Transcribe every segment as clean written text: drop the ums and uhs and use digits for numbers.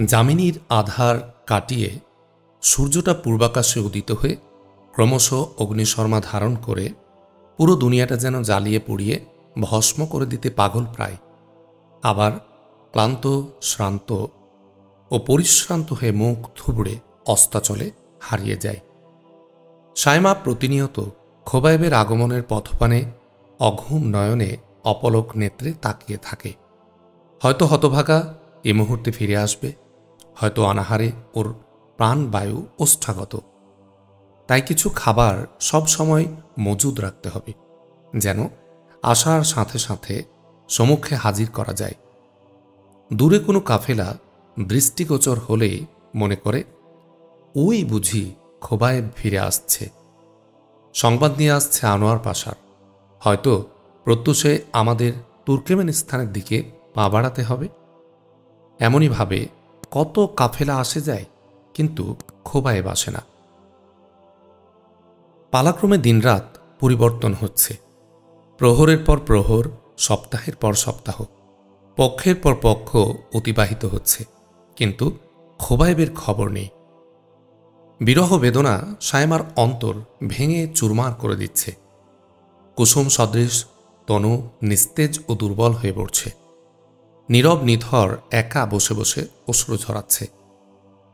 যামিনীর আধার কাটিয়ে সূর্যটা পূর্বাকাশে উদিত হয়ে ক্রমশ অগ্নিশর্মা ধারণ করে পুরো দুনিয়াটা যেন জ্বালিয়ে পুড়িয়ে ভস্ম করে দিতে পাগল প্রায়। আবার ক্লান্ত শ্রান্ত ও পরিশ্রান্ত হয়ে মুখ থুবড়ে অস্তাচলে হারিয়ে যায়। সায়মা প্রতিনিয়ত খোবায়েবের আগমনের পথপানে অঘুম নয়নে অপলক নেত্রে তাকিয়ে থাকে। হয়তো হতভাগা এ মুহূর্তে ফিরে আসবে, হয়তো অনাহারে ওর প্রাণবায়ু ওষ্ঠাগত। তাই কিছু খাবার সব সময় মজুদ রাখতে হবে, যেন আসার সাথে সাথে সম্মুখে হাজির করা যায়। দূরে কোনো কাফেলা দৃষ্টিগোচর হলেই মনে করে ওই বুঝি খোবায়েব ফিরে আসছে, সংবাদ নিয়ে আসছে আনোয়ার পাশার। হয়তো প্রত্যুষে আমাদের তুর্কমেনিস্তানের দিকে পা বাড়াতে হবে। এমনই ভাবে কত কাফেলা আসে যায়, কিন্তু খোবায়েব আসে না। পালাক্রমে দিনরাত পরিবর্তন হচ্ছে, প্রহরের পর প্রহর, সপ্তাহের পর সপ্তাহ, পক্ষের পর পক্ষ অতিবাহিত হচ্ছে, কিন্তু খোবায়েবের খবর নেই। বিরহ বেদনা সায়মার অন্তর ভেঙে চুরমার করে দিচ্ছে। কুসুম সদৃশ তনু নিস্তেজ ও দুর্বল হয়ে পড়ছে। নীরব নিথর একা বসে বসে অশ্রু ঝরাচ্ছে।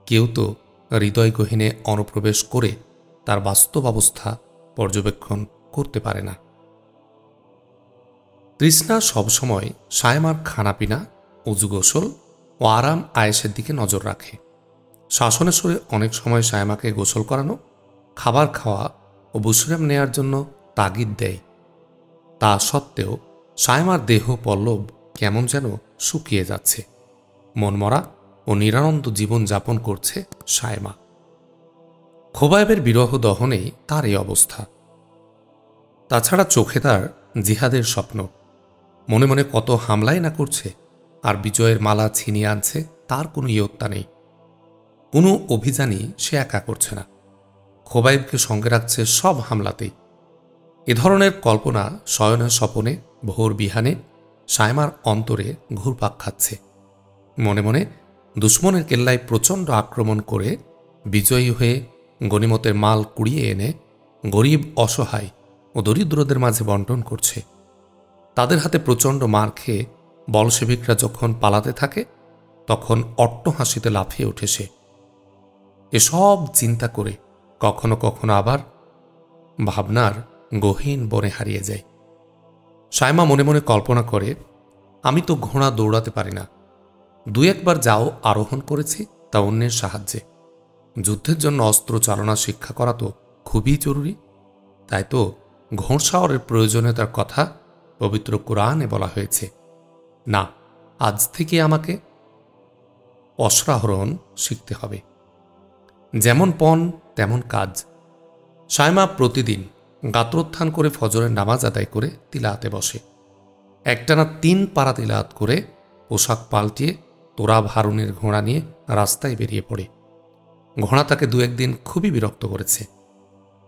কেউ তো হৃদয় গহীনে অনুপ্রবেশ করে তার বাস্তব অবস্থা পর্যবেক্ষণ করতে পারে না। তৃষ্ণা সবসময় সায়মার খানাপিনা, উজু গোসল ও আরাম আয়েসের দিকে নজর রাখে। শাসনের সুরে অনেক সময় সায়মাকে গোসল করানো, খাবার খাওয়া ও বিশ্রাম নেয়ার জন্য তাগিদ দেয়। তা সত্ত্বেও সায়মার দেহ পল্লব কেমন যেন শুকিয়ে যাচ্ছে। মনমরা ও নিরানন্দ জীবন যাপন করছে সায়মা। খোবায়েবের বিরহ দহনেই তার এই অবস্থা। তাছাড়া চোখে তার জিহাদের স্বপ্ন। মনে মনে কত হামলাই না করছে, আর বিজয়ের মালা ছিনিয়ে আনছে তার কোনো ইয়ত্তা নেই। কোনো অভিযানই সে একা করছে না, খোবায়েবকে সঙ্গে রাখছে সব হামলাতেই। এ ধরনের কল্পনা শয়নের স্বপনে ভোর বিহানে সায়মার অন্তরে ঘুরপাক খাচ্ছে। মনে মনে দুশ্মনের কেল্লায় প্রচণ্ড আক্রমণ করে বিজয়ী হয়ে গনিমতের মাল কুড়িয়ে এনে গরিব, অসহায় ও দরিদ্রদের মাঝে বন্টন করছে। তাদের হাতে প্রচণ্ড মার খেয়ে বলশেভিকরা যখন পালাতে থাকে, তখন অট্টহাসিতে লাফিয়ে ওঠে সে। এসব চিন্তা করে কখনো কখনো আবার ভাবনার গহীন বনে হারিয়ে যায়। সায়মা মনে মনে কল্পনা করে, আমি তো ঘোড়া দৌড়াতে পারি না, দু একবার যাও আরোহণ করেছি, তা অন্যের সাহায্যে। যুদ্ধের জন্য অস্ত্র চালনা শিক্ষা করা তো খুবই জরুরি। তাই তো ঘোড়সাওয়ারের প্রয়োজনীয়তার কথা পবিত্র কোরআনে বলা হয়েছে। না, আজ থেকে আমাকে অশ্বারোহণ শিখতে হবে। যেমন পণ তেমন কাজ। সায়মা প্রতিদিন গাত্রোত্থান করে ফজরের নামাজ আদায় করে তিলাওয়াতে বসে। একটানা 3 পারা তিলাওয়াত করে পোশাক পাল্টিয়ে তোরাব হারুনের ঘোড়া নিয়ে রাস্তায় বেরিয়ে পড়ে। ঘোড়া তাকে 2-1 দিন খুবই বিরক্ত করেছে।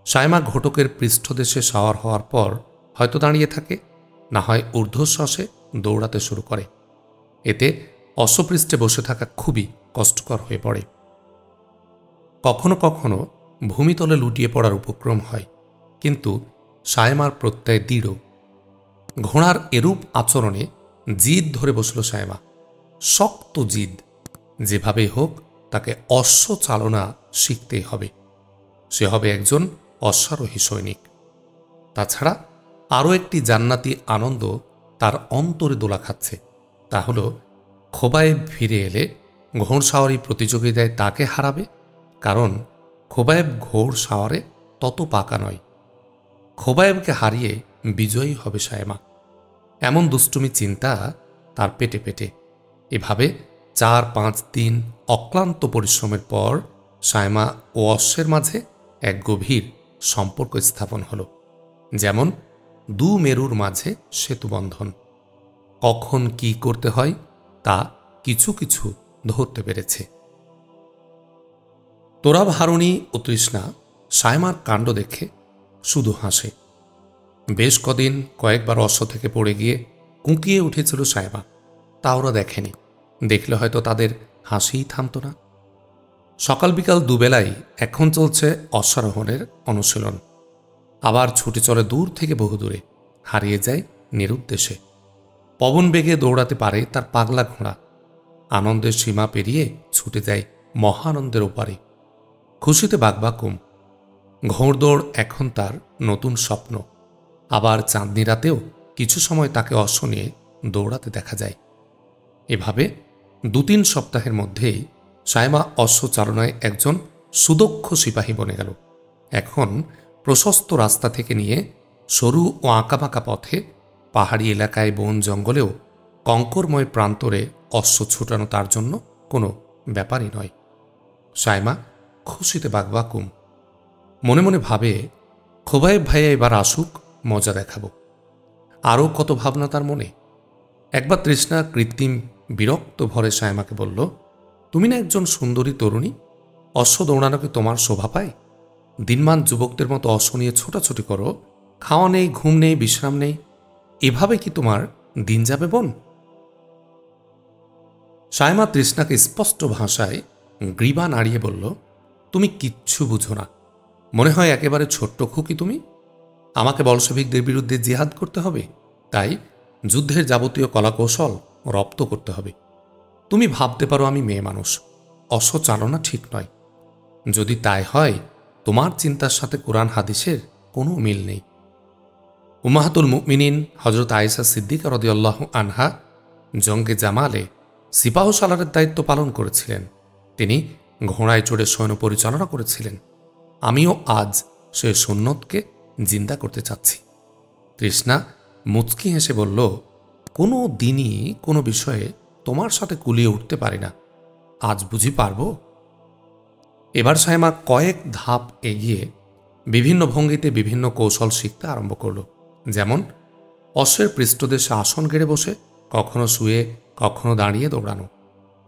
সায়মা ঘটকের পৃষ্ঠদেশে সাওয়ার হওয়ার পর হয়তো দাঁড়িয়ে থাকে, না হয় ঊর্ধ্বশ্বাসে দৌড়াতে শুরু করে। এতে অশ্বপৃষ্ঠে বসে থাকা খুবই কষ্টকর হয়ে পড়ে। কখনো কখনো ভূমিতলে লুটিয়ে পড়ার উপক্রম হয়, কিন্তু সায়মার প্রত্যয় দৃঢ়। ঘোড়ার এরূপ আচরণে জিদ ধরে বসল সায়মা। শক্ত জিদ। যেভাবেই হোক তাকে অশ্ব চালনা শিখতেই হবে। সে হবে একজন অশ্বারোহী সৈনিক। তাছাড়া আরও একটি জান্নাতি আনন্দ তার অন্তরে দোলা খাচ্ছে। তা হল, খোবায়েব ফিরে এলে ঘোড়সাওয়ারি প্রতিযোগিতায় তাকে হারাবে, কারণ খোবায়েব ঘোড়সাওয়ারে তত পাকা নয়। খোবায়েবকে হারিয়ে বিজয়ী হবে সায়মা, এমন দুষ্টুমি চিন্তা তার পেটে পেটে। এভাবে 4-5 দিন অক্লান্ত পরিশ্রমের পর সায়মা ও অশ্বের মাঝে এক গভীর সম্পর্ক স্থাপন হল, যেমন 2 মেরুর মাঝে সেতুবন্ধন। কখন কি করতে হয় তা কিছু কিছু ধরতে পেরেছে। তোরাব হারুনি ও তৃষ্ণা সায়মার কাণ্ড দেখে শুধু হাসে। বেশ কদিন কয়েকবার অশ্ব থেকে পড়ে গিয়ে কুঁকিয়ে উঠেছিল সায়মা, তা ওরা দেখেনি। দেখলে হয়তো তাদের হাসিই থামত না। সকাল বিকাল দুবেলাই এখন চলছে অশ্বারোহণের অনুশীলন। আবার ছুটে চলে দূর থেকে বহুদূরে, হারিয়ে যায় নিরুদ্দেশে। পবন বেগে দৌড়াতে পারে তার পাগলা ঘোড়া, আনন্দের সীমা পেরিয়ে ছুটে যায় মহানন্দের ওপারে। খুশিতে বাগবাকুম। ঘোড়দৌড় এখন তার নতুন স্বপ্ন। আবার চাঁদনি রাতেও কিছু সময় তাকে অশ্ব নিয়ে দৌড়াতে দেখা যায়। এভাবে ২-৩ সপ্তাহের মধ্যেই সায়মা অশ্বচালনায় একজন সুদক্ষ সিপাহী বনে গেল। এখন প্রশস্ত রাস্তা থেকে নিয়ে সরু ও আঁকাবাঁকা পথে, পাহাড়ি এলাকায়, বন জঙ্গলেও কঙ্করময় প্রান্তরে অশ্ব ছুটানো তার জন্য কোনো ব্যাপারই নয়। সায়মা খুশিতে বাগবাকুম। মনে মনে ভাবে, খোবায়েব ভাইয়া এবার আসুক, মজা দেখাবো। আরও কত ভাবনা তার মনে। একবার তৃষ্ণা কৃত্রিম বিরক্ত ভরে সায়মাকে বলল, তুমি না একজন সুন্দরী তরুণী, অশ্ব দৌড়ানোকে তোমার শোভা পায়? দিনমান যুবকদের মতো অশ্ব নিয়ে ছোটাছুটি করো, খাওয়া নেই, ঘুম নেই, বিশ্রাম নেই, এভাবে কি তোমার দিন যাবে বোন? সায়মা তৃষ্ণাকে স্পষ্ট ভাষায় গ্রীবা নাড়িয়ে বলল, তুমি কিচ্ছু বুঝো না। মনে হয় একেবারে ছোট্ট খুকি তুমি। আমাকে বলশভিকদের বিরুদ্ধে জিহাদ করতে হবে, তাই যুদ্ধের যাবতীয় কলাকৌশল রপ্ত করতে হবে। তুমি ভাবতে পারো আমি মেয়ে মানুষ, অশ্ব চালনা ঠিক নয়। যদি তাই হয়, তোমার চিন্তার সাথে কোরআন হাদিসের কোনো মিল নেই। উম্মাহাতুল মুমিনিন হজরত আয়েশা সিদ্দিকা রাদিয়াল্লাহু আনহা জঙ্গে জামালে সিপাহ সালারের দায়িত্ব পালন করেছিলেন। তিনি ঘোড়ায় চড়ে সৈন্য পরিচালনা করেছিলেন। আমিও আজ সে সুন্নতকে জিন্দা করতে চাচ্ছি। তৃষ্ণা মুচকি হেসে বলল, কোনো দিনই কোনো বিষয়ে তোমার সাথে কুলিয়ে উঠতে পারি না, আজ বুঝি পারব? এবার সায়মা কয়েক ধাপ এগিয়ে বিভিন্ন ভঙ্গিতে বিভিন্ন কৌশল শিখতে আরম্ভ করল। যেমন অশ্বের পৃষ্ঠদেশে আসন গেড়ে বসে কখনো শুয়ে কখনো দাঁড়িয়ে দৌড়ানো,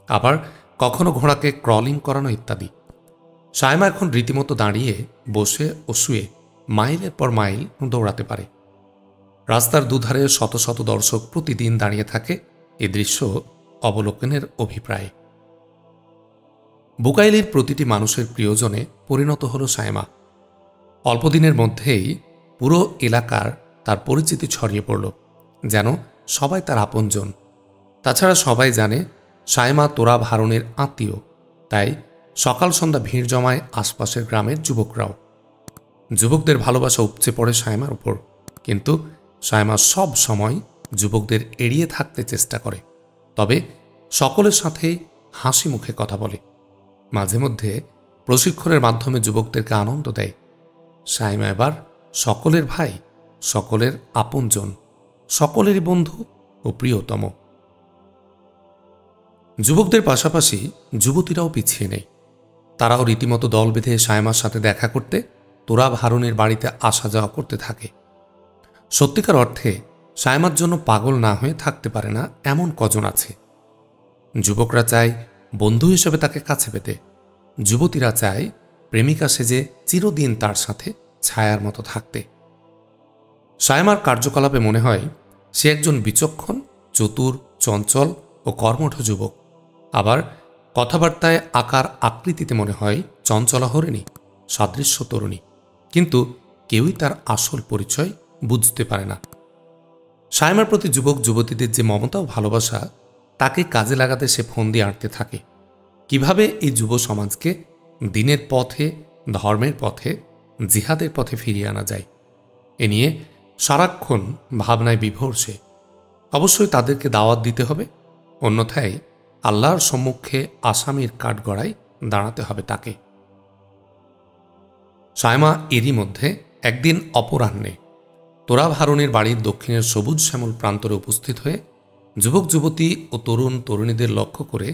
আবার কখনো ঘোড়াকে ক্রলিং করানো ইত্যাদি। সায়মা এখন রীতিমতো দাঁড়িয়ে বসে ও শুয়ে মাইলের পর মাইল দৌড়াতে পারে। রাস্তার দুধারে শত শত দর্শক প্রতিদিন দাঁড়িয়ে থাকে এ দৃশ্য অবলোকনের অভিপ্রায়ে। বুকাইলির প্রতিটি মানুষের প্রিয়জনে পরিণত হল সায়মা। অল্পদিনের মধ্যেই পুরো এলাকার তার পরিচিতি ছড়িয়ে পড়ল, যেন সবাই তার আপনজন। তাছাড়া সবাই জানে সায়মা তোরাব হারুনের আত্মীয়, তাই সকাল সন্ধ্যা ভিড় জমায় আশপাশের গ্রামের যুবকরাও। যুবকদের ভালোবাসা উপচে পড়ে সায়মার উপর, কিন্তু সায়মা সব সময় যুবকদের এড়িয়ে থাকতে চেষ্টা করে। তবে সকলের সাথে হাসি মুখে কথা বলে। মাঝে মধ্যে প্রশিক্ষণের মাধ্যমে যুবকদেরকে আনন্দ দেয়। সায়মা এবার সকলের ভাই, সকলের আপনজন, সকলেরই বন্ধু ও প্রিয়তম। যুবকদের পাশাপাশি যুবতীরাও পিছিয়ে নেই। তারাও রীতিমতো দল বেঁধে সায়মার সাথে দেখা করতে তোরাব হারুনের বাড়িতে আসা যাওয়া করতে থাকে। সত্যিকার অর্থে সায়মার জন্য পাগল না হয়ে থাকতে পারে না এমন কজন আছে। যুবকরা চায় বন্ধু হিসেবে তাকে কাছে পেতে, যুবতীরা চায় প্রেমিকা সেজে চিরদিন তার সাথে ছায়ার মতো থাকতে। সায়মার কার্যকলাপে মনে হয় সে একজন বিচক্ষণ, চতুর, চঞ্চল ও কর্মঠ যুবক। আবার কথাবার্তায় আকার আকৃতিতে মনে হয় চঞ্চলা হরিণী, সাদৃশ্য তরুণী। কিন্তু কেউই তার আসল পরিচয় বুঝতে পারে না। সায়মার প্রতি যুবক যুবতীদের যে মমতা ও ভালোবাসা, তাকে কাজে লাগাতে সে ফন্দি আঁটতে থাকে। কিভাবে এই যুব সমাজকে দিনের পথে, ধর্মের পথে, জিহাদের পথে ফিরিয়ে আনা যায়, এ নিয়ে সারাক্ষণ ভাবনায় বিভোর সে। অবশ্যই তাদেরকে দাওয়াত দিতে হবে, অন্যথায় আল্লাহর সম্মুখে আসামির কাঠগড়ায় দাঁড়াতে হবে তাকে। সায়মা এরই মধ্যে একদিন অপরাহ্নে তোরাব হারুনের বাড়ির দক্ষিণের সবুজ শ্যামল প্রান্তরে উপস্থিত হয়ে যুবক যুবতী ও তরুণ তরুণীদের লক্ষ্য করে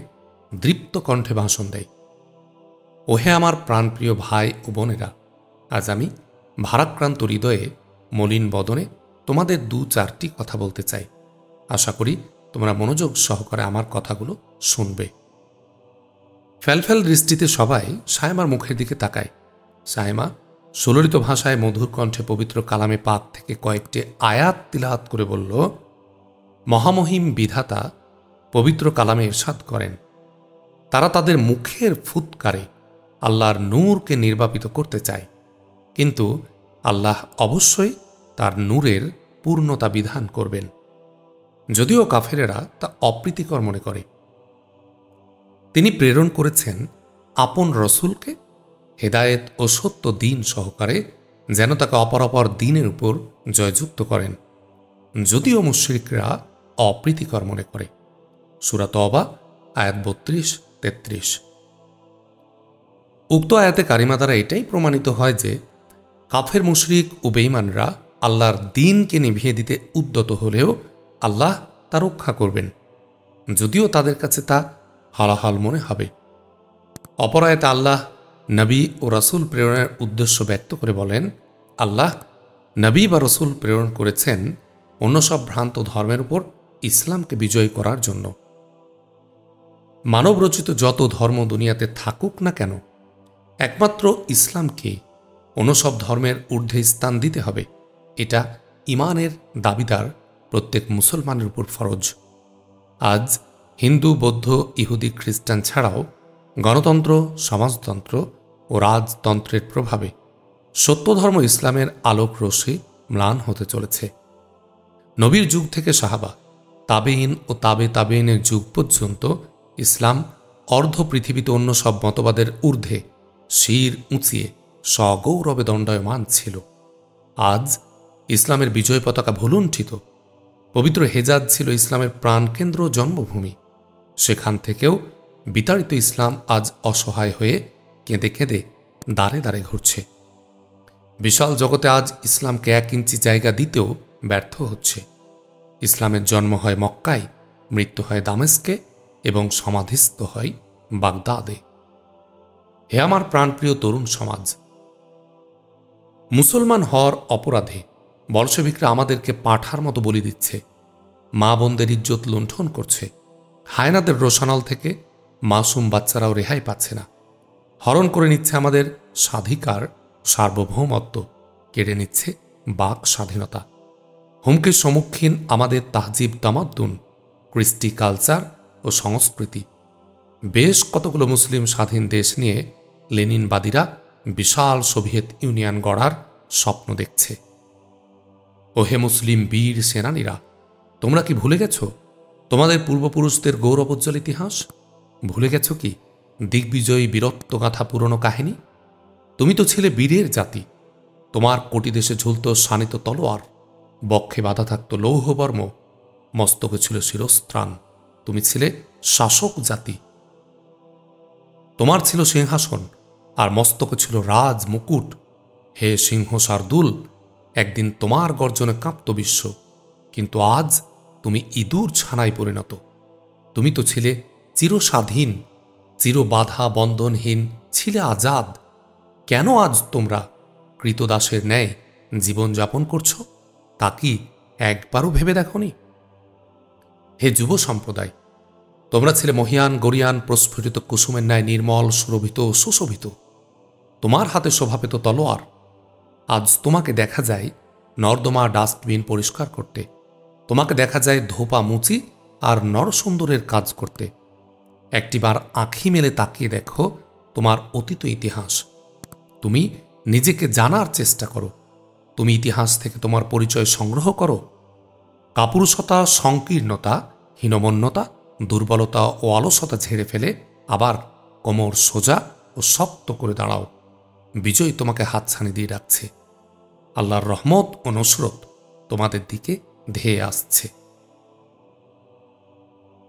দৃপ্ত কণ্ঠে ভাষণ দেয়। ওহে আমার প্রাণপ্রিয় ভাই ও বোনেরা, আজ আমি ভারাক্রান্ত হৃদয়ে মলিন বদনে তোমাদের ২-৪টি কথা বলতে চাই। আশা করি তোমরা মনোযোগ সহকারে আমার কথাগুলো শুনবে। ফ্যালফ্যাল দৃষ্টিতে সবাই সায়মার মুখের দিকে তাকায়। সায়মা সুললিত ভাষায় মধুর কণ্ঠে পবিত্র কালামে পাক থেকে কয়েকটি আয়াত তিলাওয়াত করে বলল, মহামহিম বিধাতা পবিত্র কালামে ইরশাদ করেন, তারা তাদের মুখের ফুৎকারে আল্লাহর নূরকে নির্বাপিত করতে চায়, কিন্তু আল্লাহ অবশ্যই তার নূরের পূর্ণতা বিধান করবেন, যদিও কাফেরেরা তা অপ্রীতিকর মনে করে। তিনি প্রেরণ করেছেন আপন রসুলকে হেদায়েত ও সত্য দিন সহকারে, যেন তাকে অপরাপর দিনের উপর জয়যুক্ত করেন, যদিও মুশরিকরা অপ্রীতিকর মনে করে। সূরা তওবা আয়াত 32-33। উক্ত আয়াতে কারিমা দ্বারা এটাই প্রমাণিত হয় যে কাফের মুশরিক ও বেঈমানরা আল্লাহর দ্বীনকে নিভিয়ে দিতে উদ্যত হলেও আল্লাহ তা রক্ষা করবেন, যদিও তাদের কাছে তা হালাহাল মনে হবে। অপর আয়াতে আল্লাহ নবী ও রাসূল প্রেরণের উদ্দেশ্য ব্যক্ত করে বলেন, আল্লাহ নবী বা রসুল প্রেরণ করেছেন অন্য সব ভ্রান্ত ধর্মের উপর ইসলামকে বিজয়ী করার জন্য। মানবরচিত যত ধর্ম দুনিয়াতে থাকুক না কেন, একমাত্র ইসলামকে অন্য সব ধর্মের ঊর্ধ্বে স্থান দিতে হবে। এটা ইমানের দাবিদার প্রত্যেক মুসলমানের উপর ফরজ। আজ হিন্দু, বৌদ্ধ, ইহুদি, খ্রিস্টান ছাড়াও গণতন্ত্র, সমাজতন্ত্র ও রাজতন্ত্রের প্রভাবে সত্য ধর্ম ইসলামের আলোক রশ্মি ম্লান হতে চলেছে। নবীর যুগ থেকে সাহাবা, তাবেইন ও তাবেইনের যুগ পর্যন্ত ইসলাম অর্ধ পৃথিবীতে অন্য সব মতবাদের ঊর্ধ্বে শির উঁচিয়ে সগৌরবে দণ্ডায়মান ছিল। আজ ইসলামের বিজয় পতাকা ভুলুণ্ঠিত। পবিত্র হেজাজ ছিল ইসলামের প্রাণকেন্দ্র, জন্মভূমি। সেখান থেকেও বিতাড়িত ইসলাম আজ অসহায় হয়ে কেঁদে কেঁদে দাঁড়ে দাঁড়ে ঘুরছে। বিশাল জগতে আজ ইসলামকে 1 ইঞ্চি জায়গা দিতেও ব্যর্থ হচ্ছে। ইসলামের জন্ম হয় মক্কায়, মৃত্যু হয় দামেস্কে এবং সমাধিস্থ হয় বাগদাদে। হে আমার প্রাণপ্রিয় তরুণ সমাজ, মুসলমান হওয়ার অপরাধে বলশেভিকরা আমাদেরকে পাঁঠার মতো বলি দিচ্ছে, মা বোনদের ইজ্জত লুণ্ঠন করছে। হায়নাদের রোশানল থেকে মাসুম বাচ্চারাও রেহাই পাচ্ছে না। হরণ করে নিচ্ছে আমাদের স্বাধিকার, সার্বভৌমত্ব, কেড়ে নিচ্ছে বাক স্বাধীনতা। হুমকির সম্মুখীন আমাদের তাহজিব, তামাদ্দুন, কৃষ্টি, কালচার ও সংস্কৃতি। বেশ কতগুলো মুসলিম স্বাধীন দেশ নিয়ে লেনিনবাদীরা বিশাল সোভিয়েত ইউনিয়ন গড়ার স্বপ্ন দেখছে। ও হে মুসলিম বীর সেনানীরা, তোমরা কি ভুলে গেছ তোমাদের পূর্বপুরুষদের গৌরবোজ্জ্বল ইতিহাস? ভুলে গেছ কি দিগ্বিজয়ী বীরত্বগাথা পুরনো কাহিনী? তুমি তো ছিলে বীরের জাতি। তোমার কোটি দেশে ঝুলত শানিত তলোয়ার, বক্ষে বাঁধা থাকত লৌহবর্ম, মস্তকে ছিল শিরস্ত্রাণ। তুমি ছিলে শাসক জাতি। তোমার ছিল সিংহাসন আর মস্তকে ছিল রাজ মুকুট। হে সিংহ শার্দুল, একদিন তোমার গর্জনে কাঁপত বিশ্ব, কিন্তু আজ তুমি ইঁদুর ছানায় পরিণত। তুমি তো ছিলে চিরস্বাধীন, চিরবাধা বন্ধনহীন, ছিলে আজাদ। কেন আজ তোমরা কৃতদাসের ন্যায় জীবনযাপন করছ, তা কি একবারও ভেবে দেখনি? হে যুব সম্প্রদায়, তোমরা ছিলে মহিয়ান, গরিয়ান, প্রস্ফুটিত কুসুমের ন্যায় নির্মল, সুরভিত, সুশোভিত। তোমার হাতে শোভা পেত তলোয়ার। আজ তোমাকে দেখা যায় নর্দমা, ডাস্টবিন পরিষ্কার করতে। তোমাকে দেখা যায় ধোপা মুচি আর নরসুন্দরের কাজ করতে। একটিবার আঁখি মেলে তাকিয়ে দেখো তোমার অতীত ইতিহাস। তুমি নিজেকে জানার চেষ্টা করো। তুমি ইতিহাস থেকে তোমার পরিচয় সংগ্রহ করো। কাপুরুষতা, সংকীর্ণতা, হীনমন্যতা, দুর্বলতা ও অলসতা ঝেড়ে ফেলে আবার কোমর সোজা ও শক্ত করে দাঁড়াও। বিজয় তোমাকে হাতছানি দিয়ে রাখছে। আল্লাহর রহমত ও নসরত তোমাদের দিকে ধেয়ে আসছে।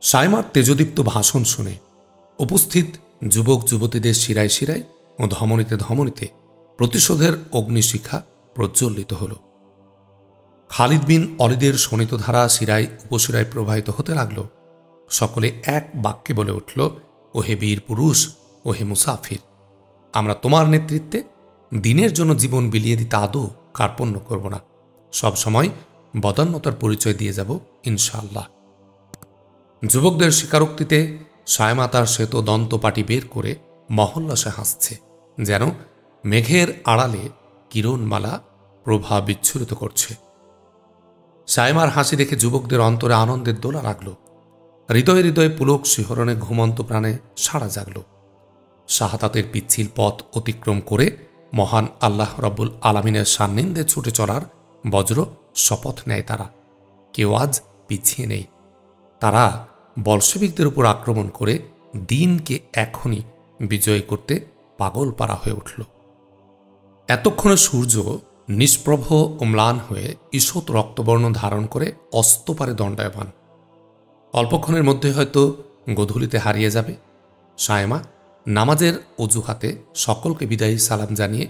সাইমার তেজদীপ্ত ভাষণ শুনে উপস্থিত যুবক যুবতীদের শিরায় শিরায় ও ধমনীতে ধমনীতে প্রতিশোধের অগ্নিশিখা প্রজ্বলিত হল। খালিদ বিন অলিদের শোণিতধারা শিরায় উপশিরায় প্রবাহিত হতে লাগল। সকলে এক বাক্যে বলে উঠল, ও হে বীর পুরুষ, ও হে মুসাফির, আমরা তোমার নেতৃত্বে দিনের জন্য জীবন বিলিয়ে দিতে আদৌ কার্পণ্য করব না। সবসময় বদান্যতার পরিচয় দিয়ে যাব ইনশাআল্লাহ। যুবকদের স্বীকারোক্তিতে সায়মা তার শ্বেত দন্তপাটি বের করে মহল্লাসে হাসছে, যেন মেঘের আড়ালে কিরণমালা প্রভা বিচ্ছুরিত করছে। সায়মার হাসি দেখে যুবকদের অন্তরে আনন্দের দোলা লাগল। হৃদয়ে হৃদয়ে পুলক শিহরণে ঘুমন্ত প্রাণে সাড়া জাগল। শাহাদাতের পিচ্ছিল পথ অতিক্রম করে মহান আল্লাহ রব্বুল আলামিনের সান্নিধ্যে ছুটে চলার বজ্র শপথ নেয় তারা। কেউ আজ পিছিয়ে নেই। তারা বলশেবিকদের উপর আক্রমণ করে দিনকে এখনই বিজয় করতে পাগল পারা হয়ে উঠল। এতক্ষণে সূর্য নিষ্প্রভ ও ম্লান হয়ে ঈষৎ রক্তবর্ণ ধারণ করে অস্ত পারে দণ্ডায়মান। অল্পক্ষণের মধ্যে হয়তো গোধূলিতে হারিয়ে যাবে। সায়েমা নামাজের অজুহাতে সকলকে বিদায়ী সালাম জানিয়ে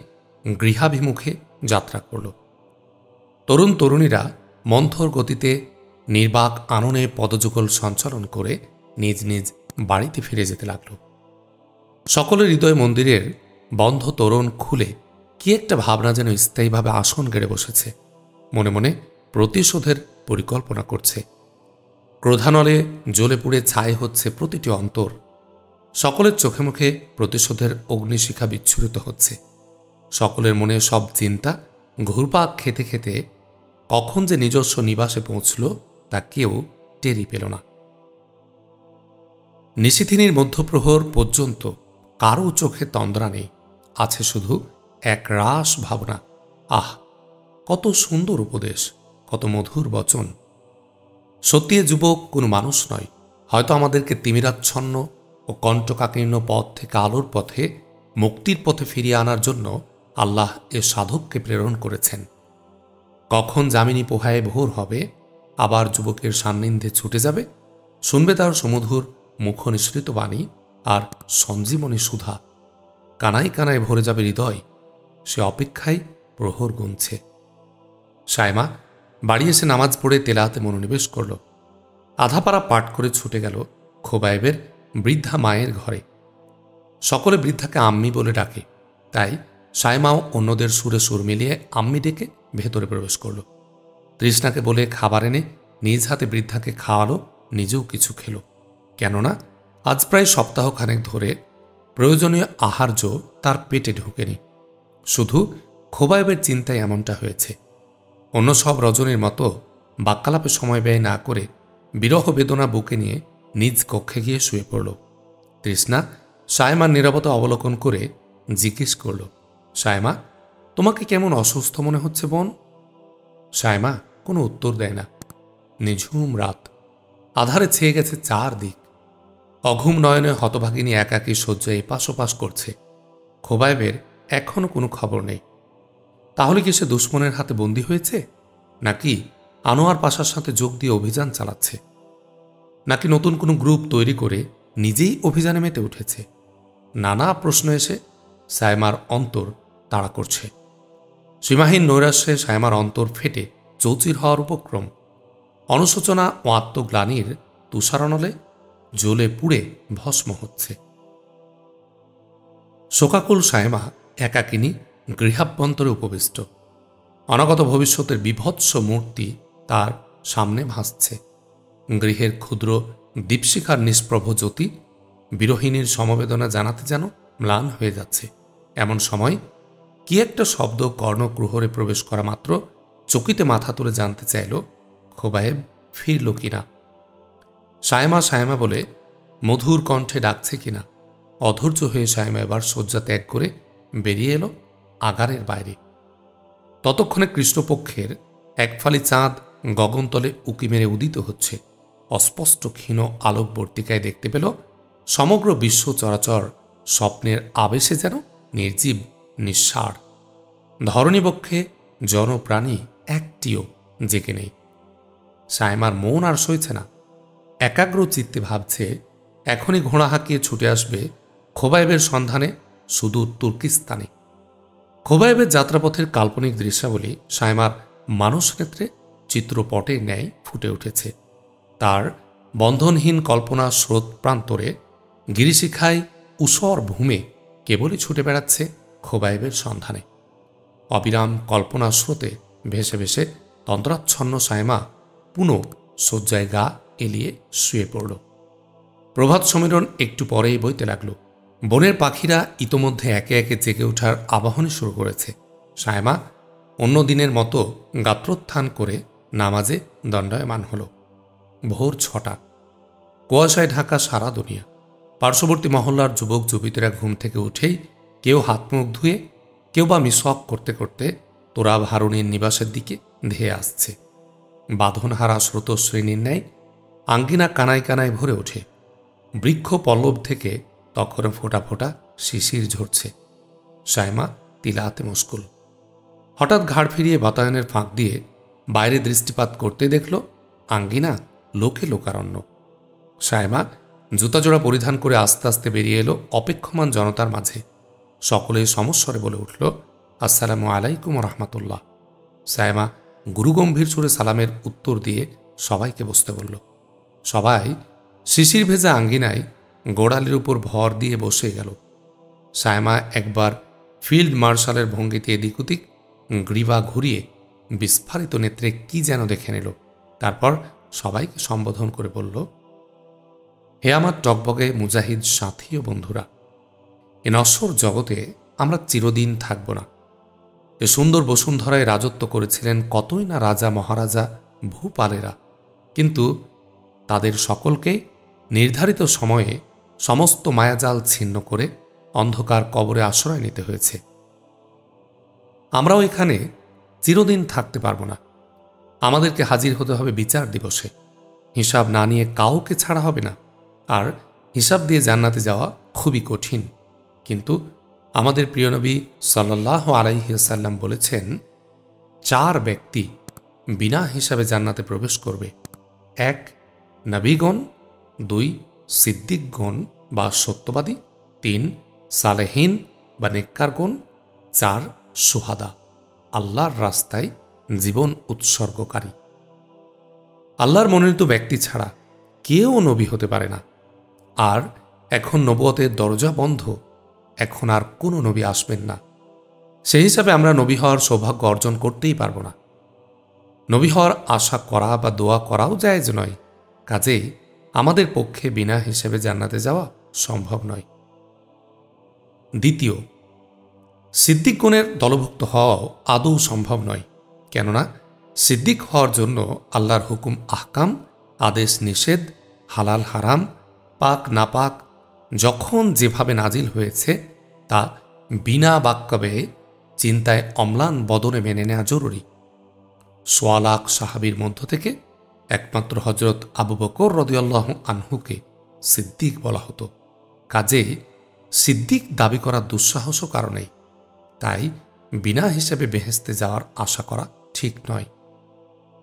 গৃহাভিমুখে যাত্রা করল। তরুণ তরুণীরা মন্থর গতিতে নির্বাক আননে পদযুগল সঞ্চালন করে নিজ নিজ বাড়িতে ফিরে যেতে লাগল। সকলের হৃদয় মন্দিরের বন্ধ তোরণ খুলে কি একটা ভাবনা যেন স্থায়ীভাবে আসন গেড়ে বসেছে। মনে মনে প্রতিশোধের পরিকল্পনা করছে। ক্রোধানলে জ্বলে পুড়ে ছাই হচ্ছে প্রতিটি অন্তর। সকলের চোখে মুখে প্রতিশোধের অগ্নিশিখা বিচ্ছুরিত হচ্ছে। সকলের মনে সব চিন্তা ঘুরপাক খেতে খেতে কখন যে নিজস্ব নিবাসে পৌঁছল তা কেউ টেরই পেল না। নিশিথিনীর মধ্যপ্রহর পর্যন্ত কারও চোখে তন্দ্রা নেই। আছে শুধু এক রাস ভাবনা। আহ, কত সুন্দর উপদেশ, কত মধুর বচন! সত্যি এ যুবক কোনো মানুষ নয়। হয়তো আমাদেরকে তিমিরাচ্ছন্ন ও কণ্টকাকীর্ণ পথ থেকে আলোর পথে, মুক্তির পথে ফিরিয়ে আনার জন্য আল্লাহ এ সাধককে প্রেরণ করেছেন। কখন যামিনী পোহায় ভোর হবে, আবার যুবকের সান্নিধ্যে ছুটে যাবে, শুনবে তার সুমধুর মুখনিসৃত বাণী আর সঞ্জীবনী সুধা। কানায় কানায় ভরে যাবে হৃদয়। সে অপেক্ষায় প্রহর গুনছে। সায়মা বাড়ি এসে নামাজ পড়ে তেলাওয়াতে মনোনিবেশ করল। আধাপাড়া পাঠ করে ছুটে গেল খোবায়েবের বৃদ্ধা মায়ের ঘরে। সকলে বৃদ্ধাকে আম্মি বলে ডাকে, তাই সায়মাও অন্যদের সুরে সুর মিলিয়ে আম্মি ডেকে ভেতরে প্রবেশ করল। তৃষ্ণাকে বলে খাবার এনে নিজ হাতে বৃদ্ধাকে খাওয়ালো, নিজেও কিছু খেল। কেননা আজ প্রায় সপ্তাহখানেক ধরে প্রয়োজনীয় আহার্য তার পেটে ঢোকেনি। শুধু খোবায়েবের চিন্তায় এমনটা হয়েছে। অন্য সব রজনীর মতো বাক্যালাপে সময় ব্যয় না করে বিরহ বেদনা বুকে নিয়ে নিজ কক্ষে গিয়ে শুয়ে পড়ল। তৃষ্ণা সায়মার নীরবতা অবলোকন করে জিজ্ঞেস করল, সায়মা, তোমাকে কেমন অসুস্থ মনে হচ্ছে বোন? সায়মা কোনো উত্তর দেয় না। নিঝুম রাত, আধারে ছেয়ে গেছে চারদিক। অঘুম নয়নে হতভাগিনী একাকী শয্যায় এপাশ ওপাশ করছে। খোবায়েবের এখনো কোনো খবর নেই। তাহলে কি সে দুশ্মনের হাতে বন্দী হয়েছে, নাকি আনোয়ার পাশার সাথে যোগ দিয়ে অভিযান চালাচ্ছে, নাকি নতুন কোনো গ্রুপ তৈরি করে নিজেই অভিযানে মেতে উঠেছে? নানা প্রশ্ন এসে সায়মার অন্তর তাড়া করছে। সীমাহীন নৈরাশ্যে সায়মার অন্তর ফেটে চৌচির হওয়ার উপক্রম। অনুশোচনা ও আত্মগ্লানির তুষারণলে জ্বলে পুড়ে ভস্ম হচ্ছে। শোকাকুল সায়মা একাকিনী গৃহাভ্যন্তরে উপবিষ্ট। অনাগত ভবিষ্যতের বিভৎস মূর্তি তার সামনে ভাসছে। গৃহের ক্ষুদ্র দীপশিখার নিষ্প্রভ জ্যোতি বিরহিণীর সমবেদনা জানাতে যেন ম্লান হয়ে যাচ্ছে। এমন সময় কি একটা শব্দ কর্ণকুহরে প্রবেশ করা মাত্র চকিতে মাথা তুলে জানতে চাইল খোবায়েব ফিরল কিনা। সায়মা সায়মা বলে মধুর কণ্ঠে ডাকছে কিনা। অধৈর্য হয়ে সায়মা এবার শয্যা ত্যাগ করে বেরিয়ে এলো আগারের বাইরে। ততক্ষণে কৃষ্ণপক্ষের এক ফালি চাঁদ গগনতলে উকি মেরে উদিত হচ্ছে। অস্পষ্ট ক্ষীণ আলোকবর্তিকায় দেখতে পেল সমগ্র বিশ্ব চরাচর স্বপ্নের আবেশে যেন নির্জীব নিঃসার। ধরণীবক্ষে জনপ্রাণী একটিও জেগে নেই। সায়মার মন আর সইছে না। একাগ্র চিত্তে ভাবছে এখনই ঘোড়া হাঁকিয়ে ছুটে আসবে খোবায়েবের সন্ধানে সুদূর তুর্কিস্তানে। খোবায়েবের যাত্রাপথের কাল্পনিক দৃশ্যাবলী সায়মার মানসনেত্রে চিত্রপটের ন্যায় ফুটে উঠেছে। তার বন্ধনহীন কল্পনা স্রোত প্রান্তরে গিরিশিখায় ঊষর ভূমে কেবলই ছুটে বেড়াচ্ছে খোবায়েবের সন্ধানে। অবিরাম কল্পনা স্রোতে ভেসে ভেসে তন্দ্রাচ্ছন্ন সায়মা পুনঃ শয্যায় গা এলিয়ে শুয়ে পড়ল। প্রভাত সমীরণ একটু পরেই বইতে লাগল। বনের পাখিরা ইতোমধ্যে একে একে জেগে ওঠার আবাহনী শুরু করেছে। সায়মা অন্য দিনের মতো গাত্রোত্থান করে নামাজে দণ্ডায়মান হল। ভোর 6টা। কুয়াশায় ঢাকা সারা দুনিয়া। পার্শ্ববর্তী মহল্লার যুবক যুবতীরা ঘুম থেকে উঠেই কেউ হাত মুখ ধুয়ে, কেউ বা মিসওয়াক করতে করতে তোরাব হারুনের নিবাসের দিকে ধেয়ে আসছে। বাঁধনহারা স্রোতশ্রেণীর ন্যায় আঙ্গিনা কানায় কানায় ভরে ওঠে। বৃক্ষ পল্লব থেকে তখন ফোঁটা ফোঁটা শিশির ঝরছে। সায়মা তিলাতে মুশকুল। হঠাৎ ঘাড় ফিরিয়ে বাতায়নের ফাঁক দিয়ে বাইরে দৃষ্টিপাত করতে দেখল আঙ্গিনা লোকে লোকারণ্য। সায়মা জুতাজোড়া পরিধান করে আস্তে আস্তে বেরিয়ে এলো অপেক্ষমান জনতার মাঝে। সকলেই সমস্বরে বলে উঠল, আসসালামু আলাইকুম রহমতুল্লাহ। সায়মা গুরুগম্ভীর সুরে সালামের উত্তর দিয়ে সবাইকে বসতে বলল। সবাই শিশির ভেজা আঙ্গিনায় গোড়ালির উপর ভর দিয়ে বসে গেল। সায়মা একবার ফিল্ড মার্শালের ভঙ্গিতে এদিক ওদিক গ্রীবা ঘুরিয়ে বিস্ফারিত নেত্রে কি যেন দেখে নিল। তারপর সবাইকে সম্বোধন করে বলল, হে আমার টকবগে মুজাহিদ সাথী ও বন্ধুরা, এ নশ্বর জগতে আমরা চিরদিন থাকব না। এ সুন্দর বসুন্ধরায় রাজত্ব করেছিলেন কতই না রাজা মহারাজা ভূপালেরা, কিন্তু তাদের সকলকে নির্ধারিত সময়ে সমস্ত মায়াজাল ছিন্ন করে অন্ধকার কবরে আশ্রয় নিতে হয়েছে। আমরাও এখানে চিরদিন থাকতে পারব না। আমাদেরকে হাজির হতে হবে বিচার দিবসে। হিসাব না নিয়ে কাউকে ছাড়া হবে না। আর হিসাব দিয়ে জান্নাতে যাওয়া খুবই কঠিন। কিন্তু আমাদের প্রিয় নবী সাল্লাল্লাহু আলাইহি ওয়াসাল্লাম বলেছেন, 4 ব্যক্তি বিনা হিসাবে জান্নাতে প্রবেশ করবে। 1 নবীগণ, 2 সিদ্দিকগণ বা সত্যবাদী, 3 সালেহীন বা নেককারগণ, 4 সুহাদা, আল্লাহর রাস্তায় জীবন উৎসর্গকারী। আল্লাহর মনোনীত ব্যক্তি ছাড়া কেউ নবী হতে পারে না। আর এখন নবুয়তের দরজা বন্ধ, এখন আর কোনো নবী আসবেন না। সেই হিসাবে আমরা নবী হওয়ার সৌভাগ্য অর্জন করতেই পারব না। নবী হওয়ার আশা করা বা দোয়া করাও জায়েজ নয়। কাজেই আমাদের পক্ষে বিনা হিসেবে জান্নাতে যাওয়া সম্ভব নয়। দ্বিতীয়, সিদ্দিকগণের দলভুক্ত হওয়াও আদৌ সম্ভব নয়। কেননা সিদ্দিক হওয়ার জন্য আল্লাহর হুকুম আহকাম, আদেশ নিষেধ, হালাল হারাম, পাক নাপাক যখন যেভাবে নাজিল হয়েছে তা বিনা বাক্যব্যয়ে চিন্তায় অম্লান বদনে মেনে নেওয়া জরুরি। 1.25 লাখ সাহাবীর মধ্য থেকে একমাত্র হজরত আবু বকর রাদিয়াল্লাহু আনহুকে সিদ্দিক বলা হতো। কাজে সিদ্দিক দাবি করার দুঃসাহসও কারণেই। তাই বিনা হিসেবে বেহেশতে যাওয়ার আশা করা ঠিক নয়।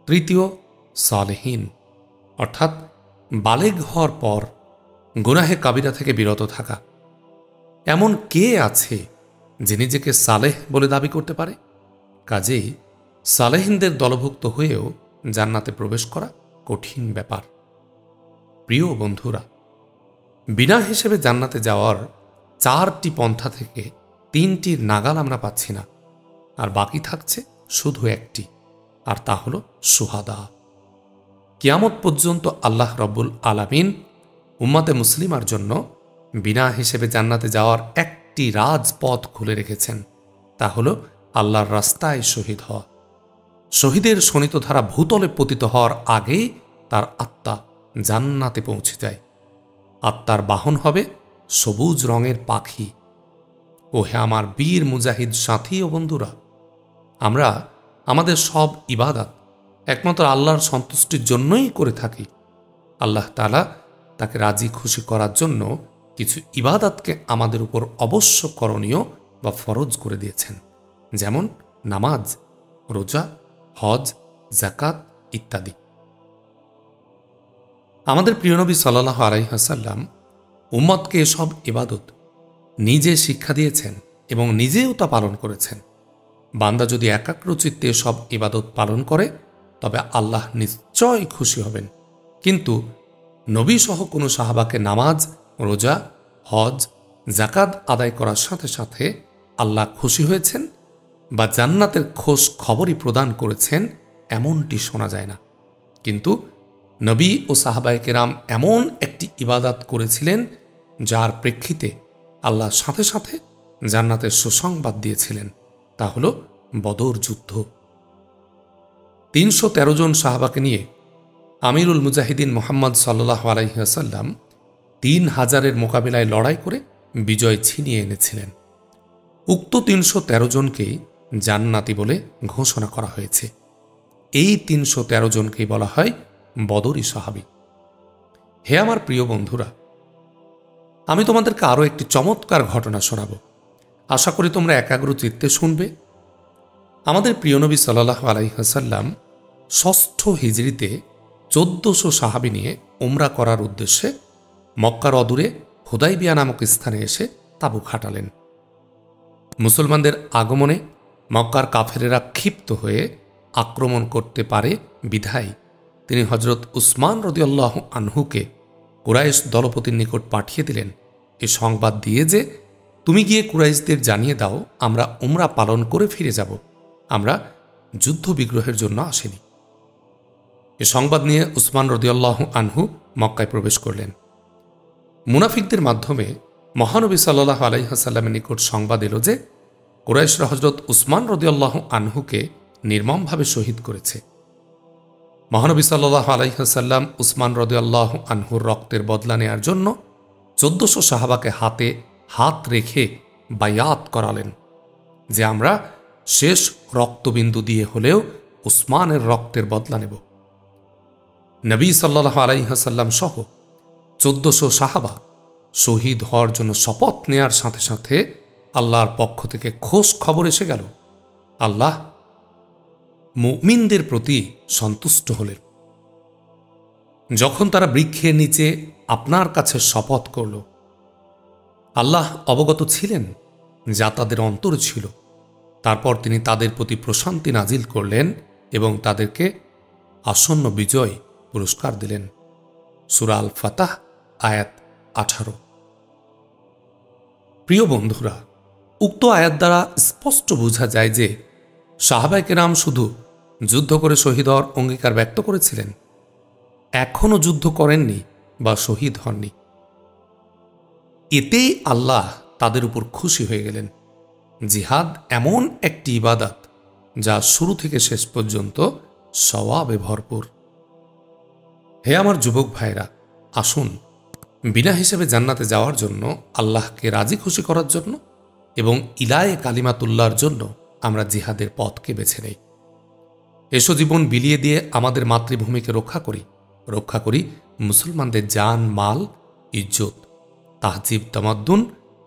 তৃতীয়, সালেহীন, অর্থাৎ বালেগ হওয়ার পর গুনাহে কাবিরা থেকে বিরত থাকা। এমন কে আছে যে নিজেকে সালেহ বলে দাবি করতে পারে? কাজেই সালেহিনদের দলভুক্ত হয়েও জান্নাতে প্রবেশ করা কঠিন ব্যাপার। প্রিয় বন্ধুরা, বিনা হিসেবে জান্নাতে যাওয়ার 4টি পন্থা থেকে 3টির নাগাল আমরা পাচ্ছি না, আর বাকি থাকছে শুধু একটি, আর তা হল সুহাদা। কিয়ামত পর্যন্ত আল্লাহ রব্বুল আলামিন উম্মাতে মুসলিমার জন্য বিনা হিসেবে জান্নাতে যাওয়ার একটি রাজপথ খুলে রেখেছেন, তা হল আল্লাহর রাস্তায় শহীদ হওয়া। শহীদের শোণিতধারা ভূতলে পতিত হওয়ার আগেই তার আত্মা জান্নাতে পৌঁছে যায়। আত্মার বাহন হবে সবুজ রঙের পাখি। ও হে আমার বীর মুজাহিদ সাথী ও বন্ধুরা, আমরা আমাদের সব ইবাদত একমাত্র আল্লাহর সন্তুষ্টির জন্যই করে থাকি। আল্লাহ তাআলা তাকে রাজি খুশি করার জন্য কিছু ইবাদতকে আমাদের উপর অবশ্য করণীয় বা ফরজ করে দিয়েছেন, যেমন নামাজ, রোজা, হজ, যাকাত ইত্যাদি। আমাদের প্রিয় নবী সাল্লাল্লাহু আলাইহি ওয়াসাল্লাম উম্মতকে এসব ইবাদত নিজে শিক্ষা দিয়েছেন এবং নিজেও তা পালন করেছেন। বান্দা যদি একাগ্রচিত্তে সব ইবাদত পালন করে তবে আল্লাহ নিশ্চয় খুশি হবেন। কিন্তু নবী সহ কোনো সাহাবাকে নামাজ, রোজা, হজ, যাকাত আদায় করার সাথে সাথে আল্লাহ খুশি হয়েছেন বা জান্নাতের খোঁজ খবরই প্রদান করেছেন এমনটি শোনা যায় না। কিন্তু নবী ও সাহাবায়ে কেরাম এমন একটি ইবাদত করেছিলেন যার প্রেক্ষিতে আল্লাহ সাথে সাথে জান্নাতের সুসংবাদ দিয়েছিলেন, তা হল বদর যুদ্ধ। 313 জন সাহাবাকে নিয়ে আমিরুল মুজাহিদিন মুহাম্মদ সাল্লাল্লাহু আলাইহি ওয়াসাল্লাম ৩,০০০-এর মোকাবিলায় লড়াই করে বিজয় ছিনিয়ে এনেছিলেন। উক্ত ৩১৩ জনকেই জান্নাতি বলে ঘোষণা করা হয়েছে। এই ৩১৩ জনকেই বলা হয় বদরী সাহাবী। হে আমার প্রিয় বন্ধুরা, আমি তোমাদেরকে আরও একটি চমৎকার ঘটনা শোনাব। আশা করি তোমরা একাগ্র চিত্তে শুনবে। আমাদের প্রিয় নবী সাল্লাল্লাহু আলাইহি ওয়াসাল্লাম ৬ষ্ঠ হিজরিতে ১৪০০ সাহাবী নিয়ে উমরা করার উদ্দেশ্যে মক্কার অদূরে হুদাইবিয়া নামক স্থানে এসে তাঁবু খাটালেন। মুসলমানদের আগমনে মক্কার কাফেরেরা ক্ষিপ্ত হয়ে আক্রমণ করতে পারে বিধায় তিনি হযরত উসমান রাদিয়াল্লাহু আনহুকে কুরাইশ দলপতির নিকট পাঠিয়ে দিলেন এ সংবাদ দিয়ে যে, তুমি গিয়ে কুরাইশদের জানিয়ে দাও আমরা উমরা পালন করে ফিরে যাব, আমরা যুদ্ধ বিগ্রহের জন্য আসিনি। এ সংবাদ নিয়ে উসমান রাদিয়াল্লাহু আনহু মক্কায় প্রবেশ করলেন। মুনাফিকদের মাধ্যমে মহানবী সাল্লাল্লাহু আলাইহি ওয়াসাল্লামের নিকট সংবাদ এলো যে কুরাইশরা হযরত উসমান রাদিয়াল্লাহু আনহুকে নির্মমভাবে শহীদ করেছে। মহানবী সাল্লাল্লাহু আলাইহি ওয়াসাল্লাম উসমান রাদিয়াল্লাহু আনহুর রক্তের বদলা নেয়ার জন্য ১৪০০ সাহাবাকে হাতে হাত রেখে বায়াত করালেন যে আমরা শেষ রক্তবিন্দু দিয়ে হলেও উসমানের রক্তের বদলা নেব। নবী সাল্লাল্লাহু আলাইহি ওয়াসাল্লাম সহ ১৪০০ সাহাবা শহীদ হওয়ার জন্য শপথ নেয়ার সাথে সাথে আল্লাহর পক্ষ থেকে খোঁজ খবর এসে গেল। আল্লাহ মুমিনদের প্রতি সন্তুষ্ট হলেন যখন তারা বৃক্ষের নিচে আপনার কাছে শপথ করল। আল্লাহ অবগত ছিলেন যা তাদের অন্তরে ছিল। তারপর তিনি তাদের প্রতি প্রশান্তি নাজিল করলেন এবং তাদেরকে আসন্ন বিজয় পুরস্কার দিলেন। সূরা আল ফাতাহ আয়াত ১৮। প্রিয় বন্ধুরা, উক্ত আয়াত দ্বারা স্পষ্ট বোঝা যায় যে সাহাবায়ে কেরাম শুধু যুদ্ধ করে শহীদ হওয়ার অঙ্গীকার ব্যক্ত করেছিলেন, এখনও যুদ্ধ করেননি বা শহীদ হননি। এতেই আল্লাহ তাদের উপর খুশি হয়ে গেলেন। জিহাদ এমন একটি ইবাদত যা শুরু থেকে শেষ পর্যন্ত সওয়াবে ভরপুর। হে আমার যুবক ভাইরা, আসুন বিনা হিসেবে জান্নাতে যাওয়ার জন্য, আল্লাহকে রাজি খুশি করার জন্য এবং ইলায়ে কালিমাতুল্লাহর জন্য আমরা জিহাদের পথকে বেছে নেই। এসো জীবন বিলিয়ে দিয়ে আমাদের মাতৃভূমিকে রক্ষা করি মুসলমানদের জান, মাল, ইজ্জত, তাহজিব, তামাদ্দুন